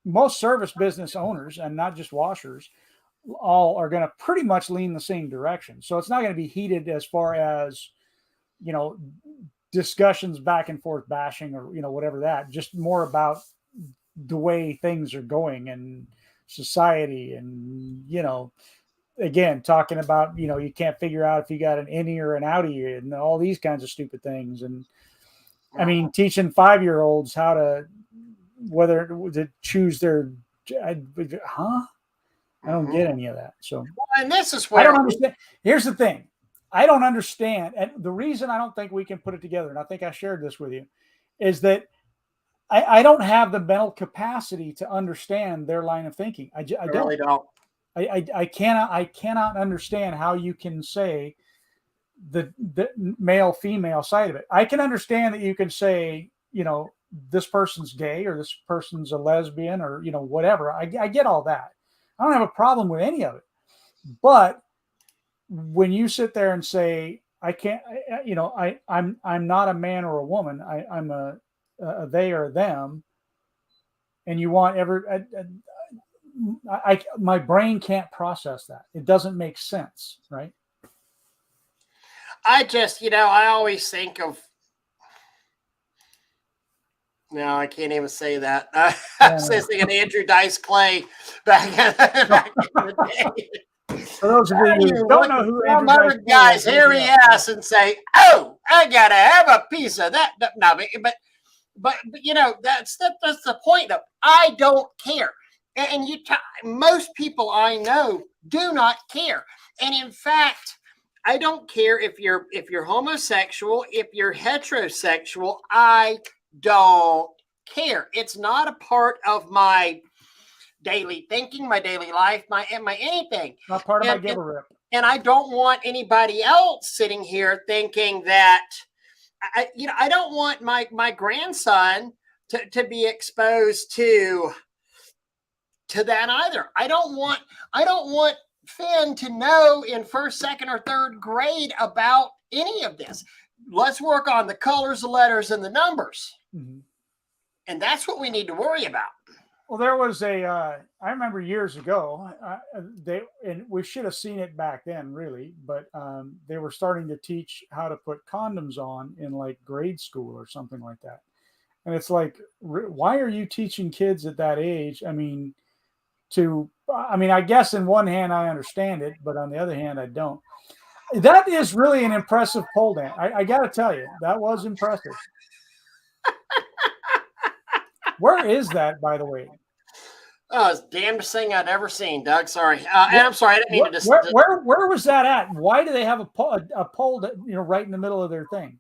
most service business owners and not just washers, all are going to pretty much lean the same direction. So it's not going to be heated as far as, discussions back and forth bashing or whatever, that just more about the way things are going in society. And again, talking about you can't figure out if you got an innie or an outie and all these kinds of stupid things. And I mean, teaching 5-year-olds how to whether to choose their I don't get any of that. So and this is where I don't understand. Here's the thing. I don't understand. And the reason I don't think we can put it together, and I think I shared this with you, is that I don't have the mental capacity to understand their line of thinking. I really don't. I cannot understand how you can say the male female side of it. I can understand that you can say, this person's gay or this person's a lesbian or, whatever. I get all that. I don't have a problem with any of it. But when you sit there and say, I can't, I'm not a man or a woman. I'm a they or them. And you want my brain can't process that. It doesn't make sense. Right. I just, I always think of, no, I can't even say that. I was thinking Andrew Dice Clay back in the day. For those of you who don't know who Andrew Dice Clay is, guys hairy ass and say, "Oh, I gotta have a piece of that." No, but that's the point though. I don't care, and most people I know do not care, and in fact, I don't care if you're homosexual, if you're heterosexual. I don't care. It's not a part of my daily thinking, my daily life, my anything. Not part of my give a rip. And I don't want anybody else sitting here thinking that I don't want my grandson to be exposed to that either. I don't want Finn to know in first, second, or third grade about any of this. Let's work on the colors, the letters, and the numbers. Mm-hmm. And that's what we need to worry about. Well, there was I remember years ago, and we should have seen it back then, really, but they were starting to teach how to put condoms on in like grade school or something like that. And it's like, why are you teaching kids at that age? I mean, I guess in one hand I understand it, but on the other hand, I don't. That is really an impressive pole dance. I got to tell you, that was impressive. Where is that, by the way? Oh, it's the damnedest thing I'd ever seen, Doug. Sorry. And I'm sorry, I didn't mean to just. Where was that at? Why do they have a pole that, right in the middle of their thing?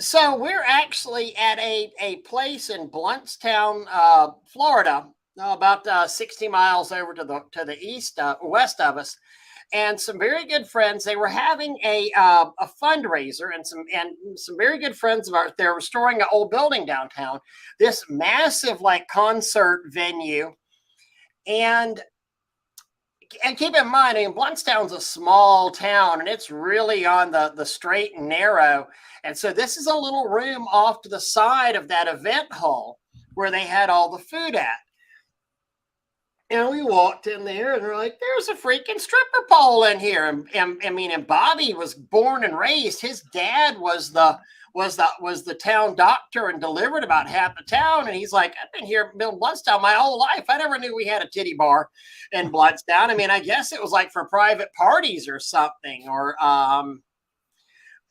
So we're actually at a place in Blountstown, Florida, about 60 miles over to the east, west of us. And some very good friends. They were having a fundraiser, and some very good friends of ours. They're restoring an old building downtown. This massive concert venue, and keep in mind, Blountstown's a small town, and it's really on the straight and narrow. And so this is a little room off to the side of that event hall where they had all the food at. And we walked in there and we're like, there's a freaking stripper pole in here. And Bobby was born and raised. His dad was the town doctor and delivered about half the town. And he's like, I've been here in Blountstown my whole life. I never knew we had a titty bar in Blountstown. I mean, I guess it was like for private parties or something, or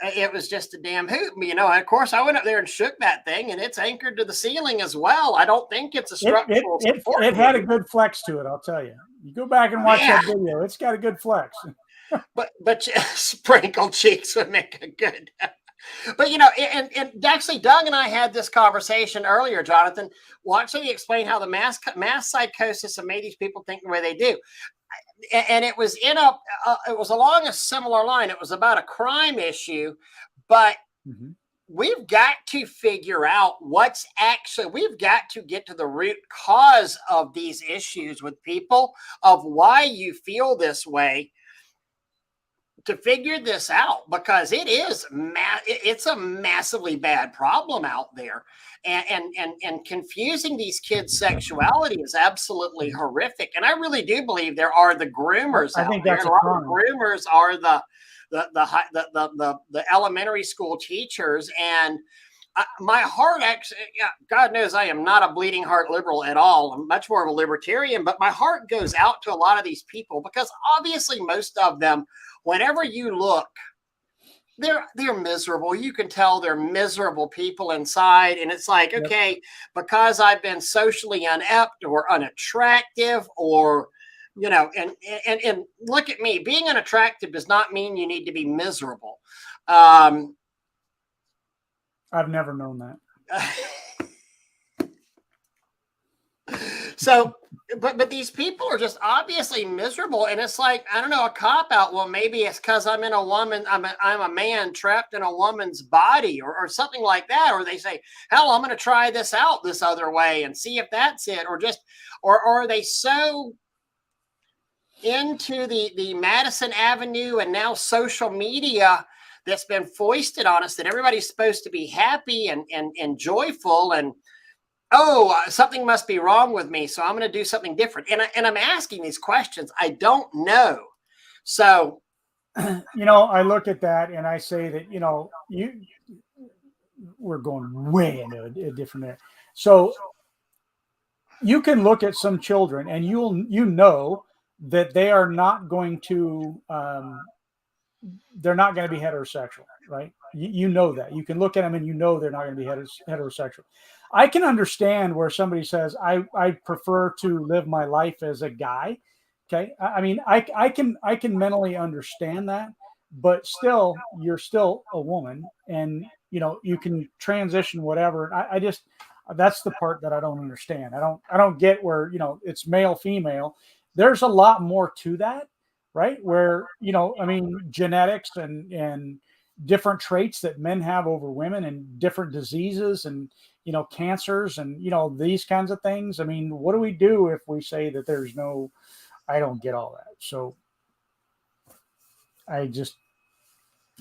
it was just a damn hoot. And of course, I went up there and shook that thing, and it's anchored to the ceiling as well. I don't think it's a structural support. It had a good flex to it, I'll tell you. You go back and watch that video. It's got a good flex. but sprinkled cheeks would make a good. But and actually, Doug and I had this conversation earlier, Jonathan. Well, actually, explain how the mass psychosis have made these people think the way they do. And it was it was along a similar line. It was about a crime issue, but we've got to figure out we've got to get to the root cause of these issues with people, of why you feel this way, to figure this out, because it's a massively bad problem out there. And confusing these kids' sexuality is absolutely horrific. And I really do believe there are the groomers out there. A lot of groomers are the elementary school teachers. And my heart actually, God knows I am not a bleeding heart liberal at all. I'm much more of a libertarian, but my heart goes out to a lot of these people, because obviously most of them, whenever you look, they're miserable. You can tell they're miserable people inside. And it's like, okay, because I've been socially inept or unattractive, or, and look at me, being unattractive does not mean you need to be miserable. I've never known that. So, but these people are just obviously miserable, and it's like, I don't know, a cop out. Well, maybe it's because I'm a man trapped in a woman's body, or something like that. Or they say, hell, I'm going to try this out this other way and see if that's it. Or are they so into the Madison Avenue and now social media that's been foisted on us that everybody's supposed to be happy and joyful, and something must be wrong with me, so I'm going to do something different. And I'm asking these questions. I don't know. So, I look at that and I say that, we're going way into a different area. So you can look at some children and that they are not going to, they're not going to be heterosexual, right? You know that. You can look at them and they're not going to be heterosexual. I can understand where somebody says, I prefer to live my life as a guy. Okay. I mean, I can mentally understand that, but still, you're still a woman, and, you can transition whatever. That's the part that I don't understand. I don't get where, it's male, female. there's a lot more to that, right? Where, you know, I mean, genetics and different traits that men have over women and different diseases and, you know, cancers and, you know, these kinds of things. I mean, what do we do if we say that there's no, I don't get all that. So I just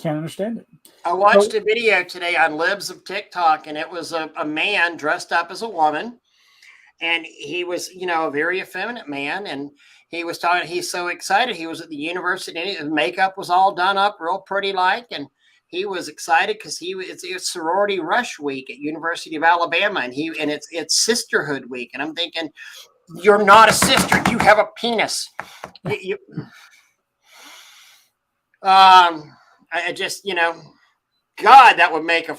can't understand it. I watched a video today on Libs of TikTok, and it was a man dressed up as a woman. And he was, you know, a very effeminate man. And he was talking, he's so excited. He was at the university, his makeup was all done up real pretty like. And he was excited because it's sorority rush week at University of Alabama. And it's sisterhood week. And I'm thinking, you're not a sister. You have a penis. I just, you know, God, that would make a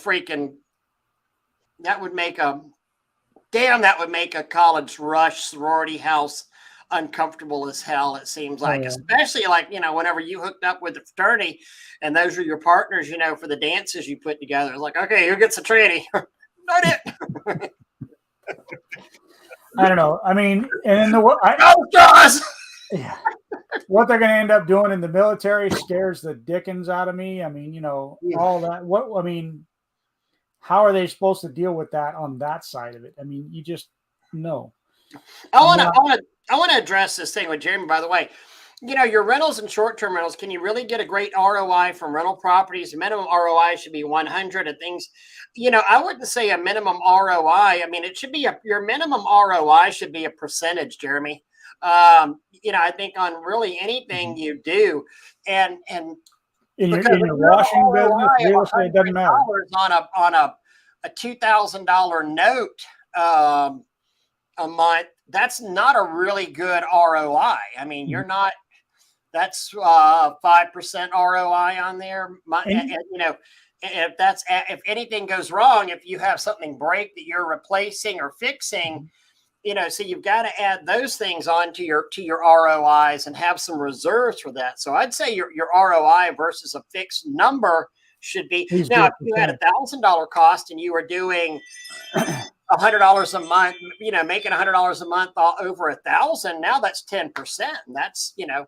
college rush sorority house uncomfortable as hell. It seems like, especially like, you know, whenever you hooked up with the fraternity and those are your partners, you know, for the dances you put together. It's like, okay, who gets a tranny? Not it. I don't know. I mean, and yeah. What they're going to end up doing in the military scares the dickens out of me. I mean, you know, all that. I mean, how are they supposed to deal with that on that side of it? I mean, you just know. I want to address this thing with Jeremy, by the way. You know, your rentals and short-term rentals, can you really get a great ROI from rental properties? The minimum ROI should be 100 and things. You know, I wouldn't say a minimum ROI. I mean, it should be your minimum ROI should be a percentage, Jeremy. You know, I think on really anything you do, and in your washing business, real estate doesn't matter. On a $2,000 note a month, that's not a really good ROI. I mean, you're not. That's 5% ROI on there. And, you know, if anything goes wrong, if you have something break that you're replacing or fixing. You know, so you've got to add those things on to your ROIs and have some reserves for that. So I'd say your ROI versus a fixed number should be. Now, if you had $1,000 cost and you were doing $100 a month, you know, making $100 a month over 1,000, now that's 10%. That's, you know,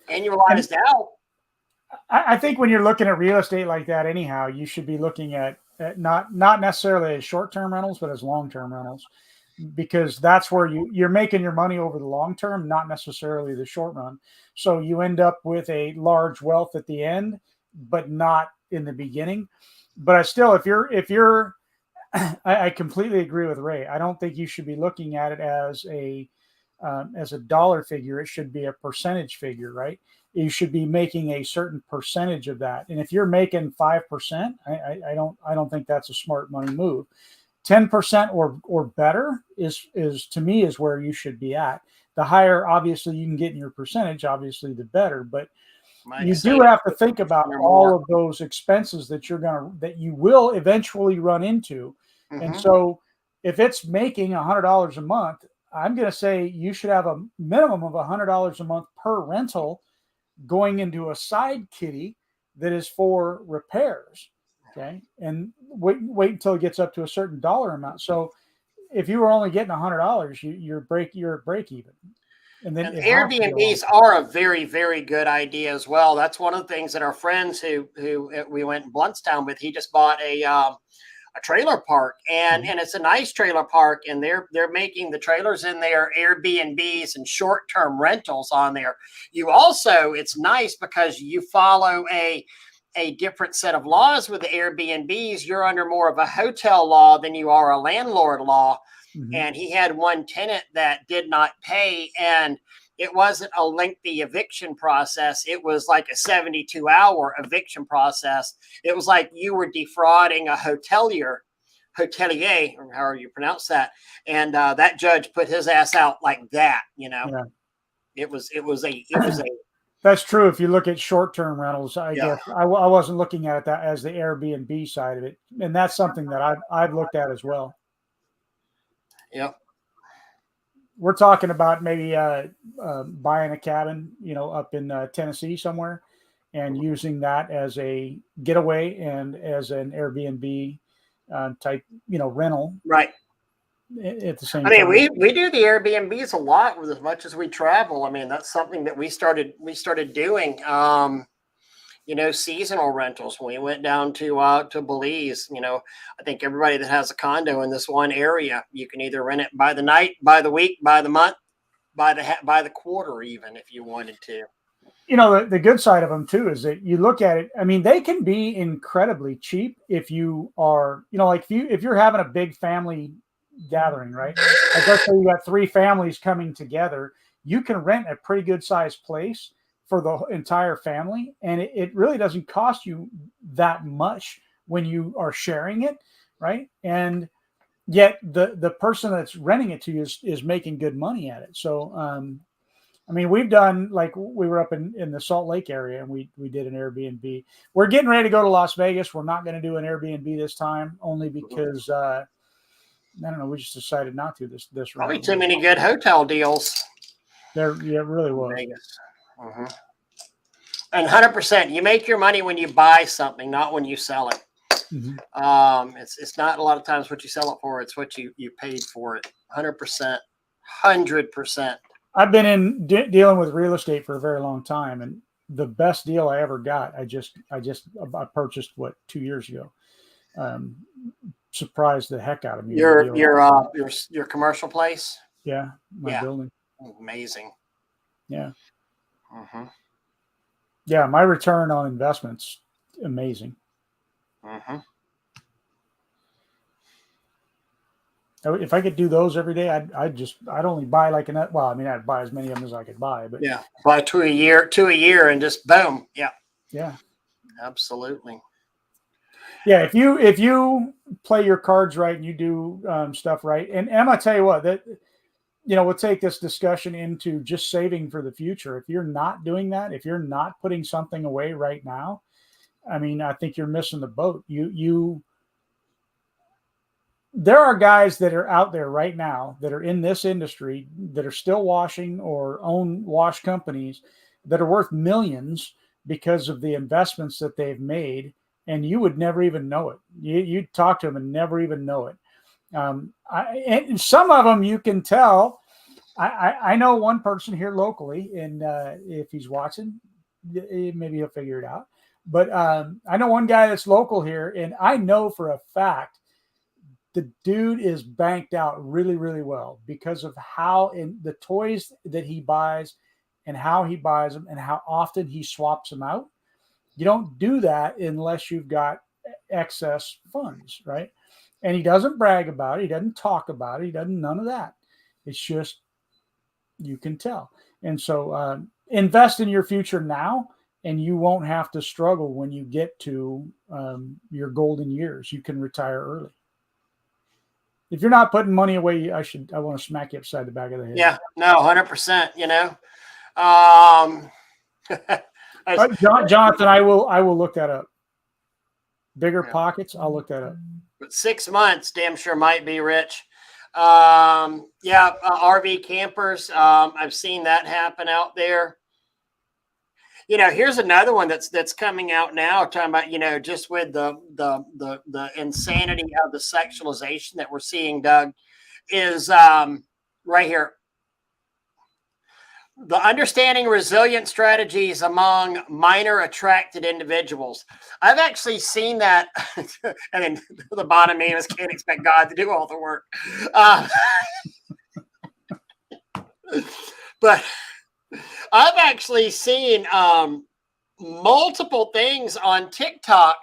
annualized out. I think when you're looking at real estate like that, anyhow, you should be looking at not necessarily as short-term rentals, but as long-term rentals. Because that's where you're making your money over the long term, not necessarily the short run. So you end up with a large wealth at the end, but not in the beginning. But if you're, I completely agree with Ray. I don't think you should be looking at it as a dollar figure. It should be a percentage figure, right? You should be making a certain percentage of that. And if you're making 5%, I don't think that's a smart money move. 10% or better is to me is where you should be at. The higher, obviously, you can get in your percentage, obviously, the better. But you do have to think about all of those expenses that you will eventually run into. Mm-hmm. And so, if it's making $100 a month, I'm going to say you should have a minimum of $100 a month per rental going into a side kitty that is for repairs. Okay. And wait until it gets up to a certain dollar amount. So if you were only getting $100, you're at break even. And then Airbnbs are a very, very good idea as well. That's one of the things that our friends who we went in Bluntstown with, he just bought a trailer park and it's a nice trailer park. And they're making the trailers in there Airbnbs and short-term rentals on there. You also, it's nice because you follow a different set of laws with the Airbnbs. You're under more of a hotel law than you are a landlord law. Mm-hmm. And he had one tenant that did not pay, and it wasn't a lengthy eviction process. It was like a 72-hour eviction process. It was like you were defrauding a hotelier, or however you pronounce that. And that judge put his ass out like that, you know. Yeah. It was a That's true. If you look at short-term rentals, I guess I wasn't looking at that as the Airbnb side of it, and that's something that I've looked at as well. Yeah, we're talking about maybe buying a cabin, you know, up in Tennessee somewhere, and using that as a getaway and as an Airbnb type, you know, rental. Right. at the same I mean, time. we do the Airbnbs a lot with as much as we travel. I mean, that's something that we started doing. Seasonal rentals. When we went down to Belize, I think everybody that has a condo in this one area, you can either rent it by the night, by the week, by the month, by the quarter, even if you wanted to. The good side of them too is that you look at it. I mean, they can be incredibly cheap if you are, like if you're having a big family gathering, right? Like let's say you got 3 families coming together, you can rent a pretty good sized place for the entire family, and it really doesn't cost you that much when you are sharing it, right? And yet the person that's renting it to you is making good money at it. So I mean, we've done, like, we were up in the Salt Lake area, and we did an Airbnb. We're getting ready to go to Las Vegas. We're not going to do an Airbnb this time, only because I don't know. We just decided not to this Probably round. too many good hotel deals. There, yeah, it really was. Vegas. And 100%, you make your money when you buy something, not when you sell it. It's not a lot of times what you sell it for; it's what you paid for it. 100%, 100%. I've been in dealing with real estate for a very long time, and the best deal I ever got, I purchased 2 years ago. Surprised the heck out of me. Your commercial place. Yeah, my building. Amazing. Yeah. Yeah, my return on investment's amazing. If I could do those every day, I'd only buy like I'd buy as many of them as I could buy. But yeah, buy two a year, and just boom. Yeah, absolutely. Yeah, if you play your cards right and you do stuff right, and Emma, I tell you what, that we'll take this discussion into just saving for the future. If you're not doing that, if you're not putting something away right now, I mean, I think you're missing the boat. There are guys that are out there right now that are in this industry that are still washing or own wash companies that are worth millions because of the investments that they've made, and you would never even know it. You'd talk to them and never even know it. And some of them you can tell. I know one person here locally, and if he's watching, maybe he'll figure it out. But I know one guy that's local here, and I know for a fact the dude is banked out really, really well because of how in the toys that he buys and how he buys them and how often he swaps them out. You don't do that unless you've got excess funds, right? And he doesn't brag about it. He doesn't talk about it. He doesn't, none of that. It's just, you can tell. And so invest in your future now, and you won't have to struggle when you get to your golden years. You can retire early. If you're not putting money away, I want to smack you upside the back of the head. Yeah, no, 100%. Jonathan, I will look that up. Bigger pockets, I'll look that up. But 6 months, damn sure might be rich. RV campers. I've seen that happen out there. Here's another one that's coming out now, talking about, just with the insanity of the sexualization that we're seeing, Doug, is right here. The understanding resilient strategies among minor attracted individuals. I've actually seen that. And then the bottom name is can't expect God to do all the work. But I've actually seen multiple things on TikTok,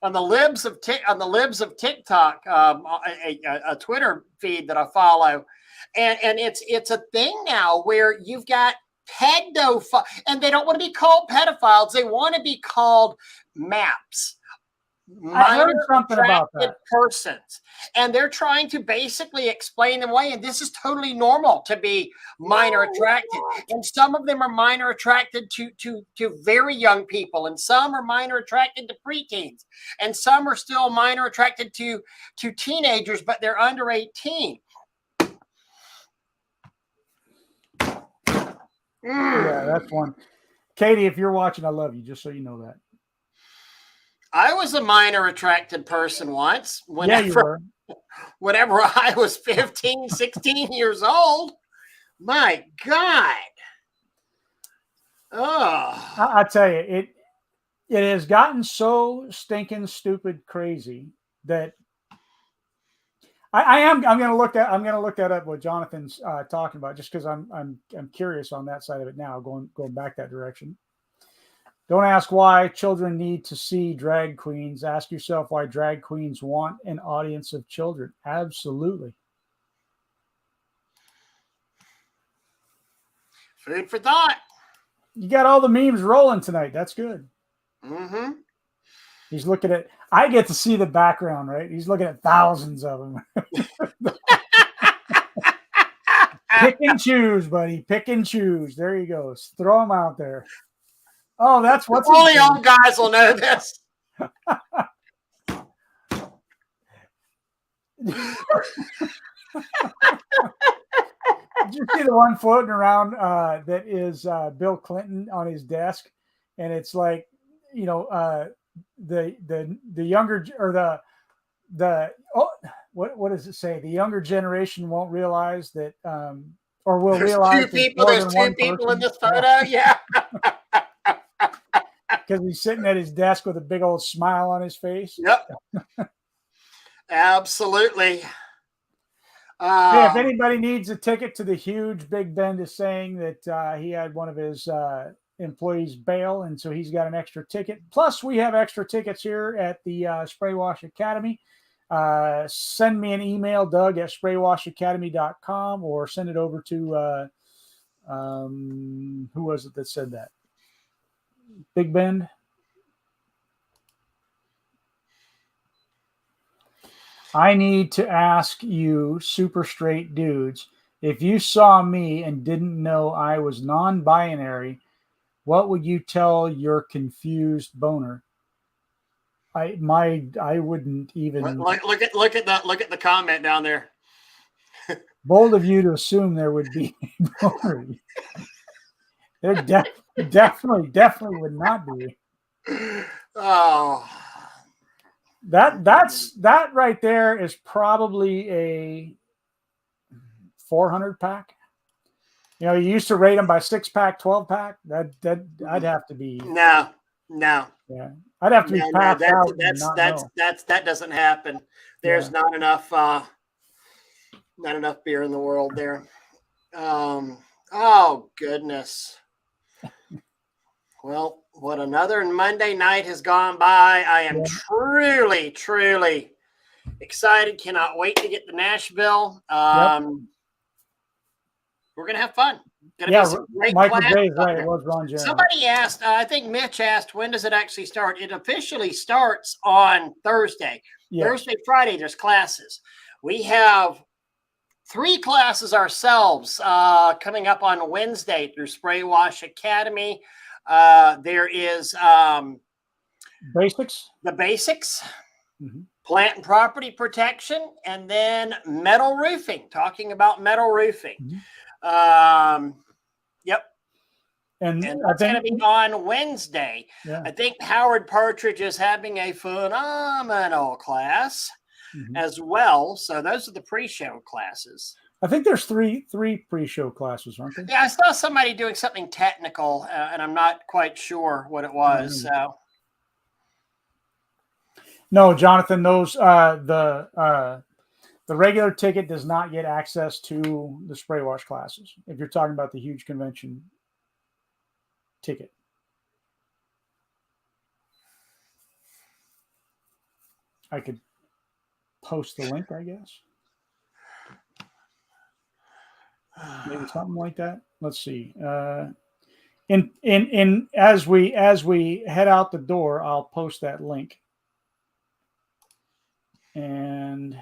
on the libs of TikTok, a Twitter feed that I follow, and it's a thing now where you've got pedophiles, and they don't want to be called pedophiles; they want to be called MAPs. I heard something about that. Persons, and they're trying to basically explain them away. And this is totally normal to be minor attracted. And some of them are minor attracted to very young people, and some are minor attracted to preteens, and some are still minor attracted to teenagers, but they're under 18. Yeah, that's one. Katie, if you're watching, I love you. Just so you know that. I was a minor attracted person once. Yeah, you were. whenever I was 15, 16 years old. My God. Oh, I tell you, it has gotten so stinking stupid crazy that I'm going to look that up what Jonathan's talking about, just because I'm curious on that side of it now, going back that direction. Don't ask why children need to see drag queens. Ask yourself why drag queens want an audience of children. Absolutely. food for thought. You got all the memes rolling tonight. That's good. Mm-hmm. He's looking at, I get to see the background, right? He's looking at thousands of them. Pick and choose, buddy. Pick and choose. There you go. Throw them out there. Oh, that's what's only old guys will know this. Did you see the one floating around that is Bill Clinton on his desk, and it's like, the younger, or what does it say? The younger generation won't realize that, or will realize there's two people in this photo. Yeah. Because he's sitting at his desk with a big old smile on his face. Yep. Absolutely. Hey, if anybody needs a ticket to the huge, Big Ben is saying that he had one of his employees bail, and so he's got an extra ticket. Plus, we have extra tickets here at the Spray Wash Academy. Send me an email, Doug at spraywashacademy.com, or send it over to who was it that said that? Big Bend. I need to ask you, super straight dudes, if you saw me and didn't know I was non-binary, what would you tell your confused boner? I wouldn't even look at the comment down there. Bold of you to assume there would be boner. There definitely would not be. Oh, that right there is probably a 400 pack. You used to rate them by 6-pack, 12-pack. That I'd have to be no. Yeah, I'd have to be passed out. That doesn't happen. There's not enough beer in the world there. Oh goodness. Well, what another Monday night has gone by. I am truly, truly excited. Cannot wait to get to Nashville. We're gonna have fun. Gonna be some great Michael Bay's right. It was Ron Jeremy. Somebody asked, I think Mitch asked, when does it actually start? It officially starts on Thursday. Thursday, Friday, there's classes. We have 3 classes ourselves coming up on Wednesday through Spray Wash Academy. There is basics, the basics, plant and property protection, and then metal roofing, talking about metal roofing. Yep. And that's going to be on Wednesday. Yeah. I think Howard Partridge is having a phenomenal class as well. So those are the pre-show classes. I think there's three pre-show classes, aren't there? Yeah, I saw somebody doing something technical, and I'm not quite sure what it was. So, no, Jonathan, those the regular ticket does not get access to the spray wash classes. If you're talking about the huge convention ticket. I could post the link, I guess. Maybe something like that. Let's see. In as we head out the door, I'll post that link. And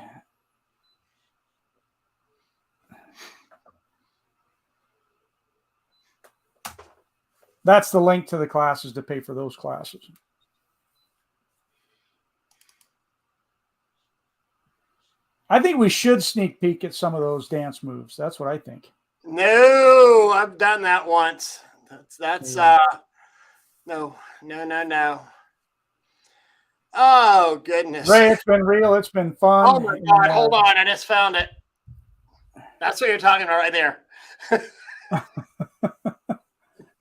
that's the link to the classes to pay for those classes. I think we should sneak peek at some of those dance moves. That's what I think. No, I've done that once. That's no. Oh goodness. Ray, it's been real. It's been fun. Oh my God! Hold on, I just found it. That's what you're talking about right there.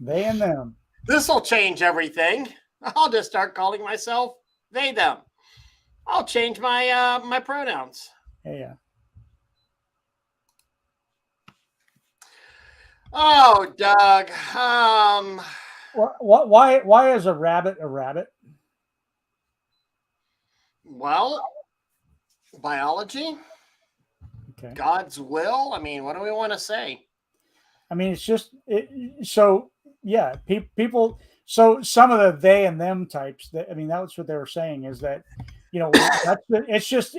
They and them. This will change everything. I'll just start calling myself they them. I'll change my my pronouns. Yeah. Oh, Doug. Why is a rabbit a rabbit? Well, biology, Okay. God's will. I mean, what do we want to say? I mean, it's just so yeah. People. So some of the they and them types. That I mean, that's what they were saying is that it's just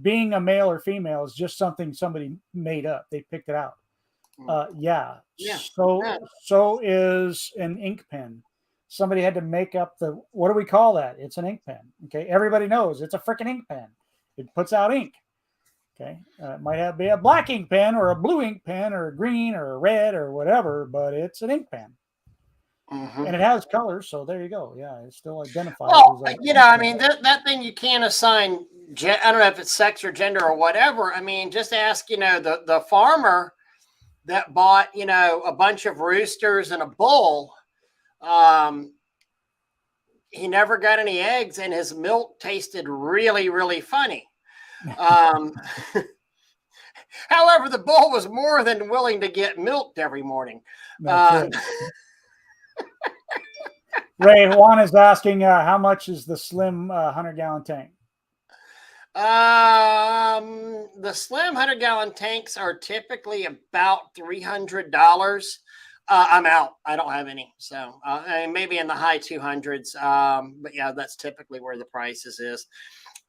being a male or female is just something somebody made up. They picked it out. Yeah. Yeah. So is an ink pen. Somebody had to make up the, what do we call that? It's an ink pen. Okay. Everybody knows it's a freaking ink pen. It puts out ink. Okay. It might be a black ink pen or a blue ink pen or a green or a red or whatever, but it's an ink pen. And it has colors. So there you go. Yeah. It still identifies. Well, I mean, that thing you can't assign, I don't know if it's sex or gender or whatever. I mean, just ask, the farmer that bought, a bunch of roosters and a bull. He never got any eggs and his milk tasted really, really funny. However, the bull was more than willing to get milked every morning. Ray, Juan is asking, how much is the slim 100-gallon tank? The slim 100-gallon tanks are typically about $300. I'm out. I don't have any. So maybe in the high 200s. But yeah, that's typically where the prices is.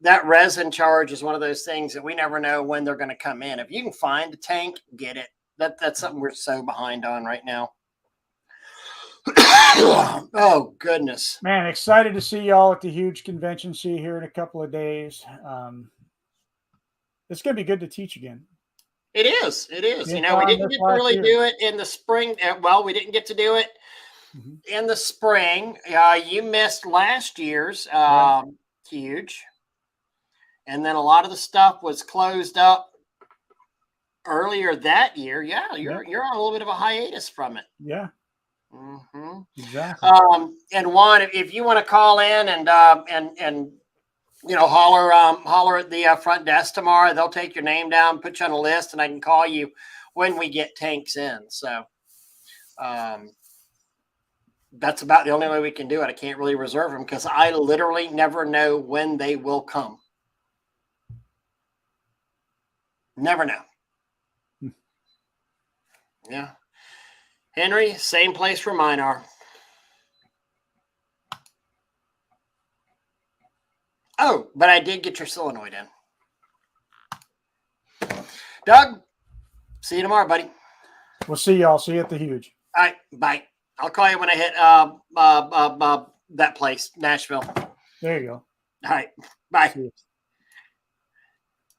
That resin charge is one of those things that we never know when they're going to come in. If you can find a tank, get it. That's something we're so behind on right now. Oh, goodness. Man, excited to see y'all at the huge convention. See you here in a couple of days. It's going to be good to teach again. It is. We didn't get to really do it in the spring. Well, we didn't get to do it in the spring. You missed last year's huge. And then a lot of the stuff was closed up earlier that year. Yeah, you're on a little bit of a hiatus from it. Yeah. Exactly. And Juan, if you want to call in and holler at the front desk tomorrow, they'll take your name down, put you on a list, and I can call you when we get tanks in. So that's about the only way we can do it. I can't really reserve them because I literally never know when they will come. Never know. Yeah. Henry, same place where mine are. Oh, but I did get your solenoid in. Doug, see you tomorrow, buddy. We'll see y'all. See you at the huge. All right, bye. I'll call you when I hit that place, Nashville. There you go. All right, bye. See you.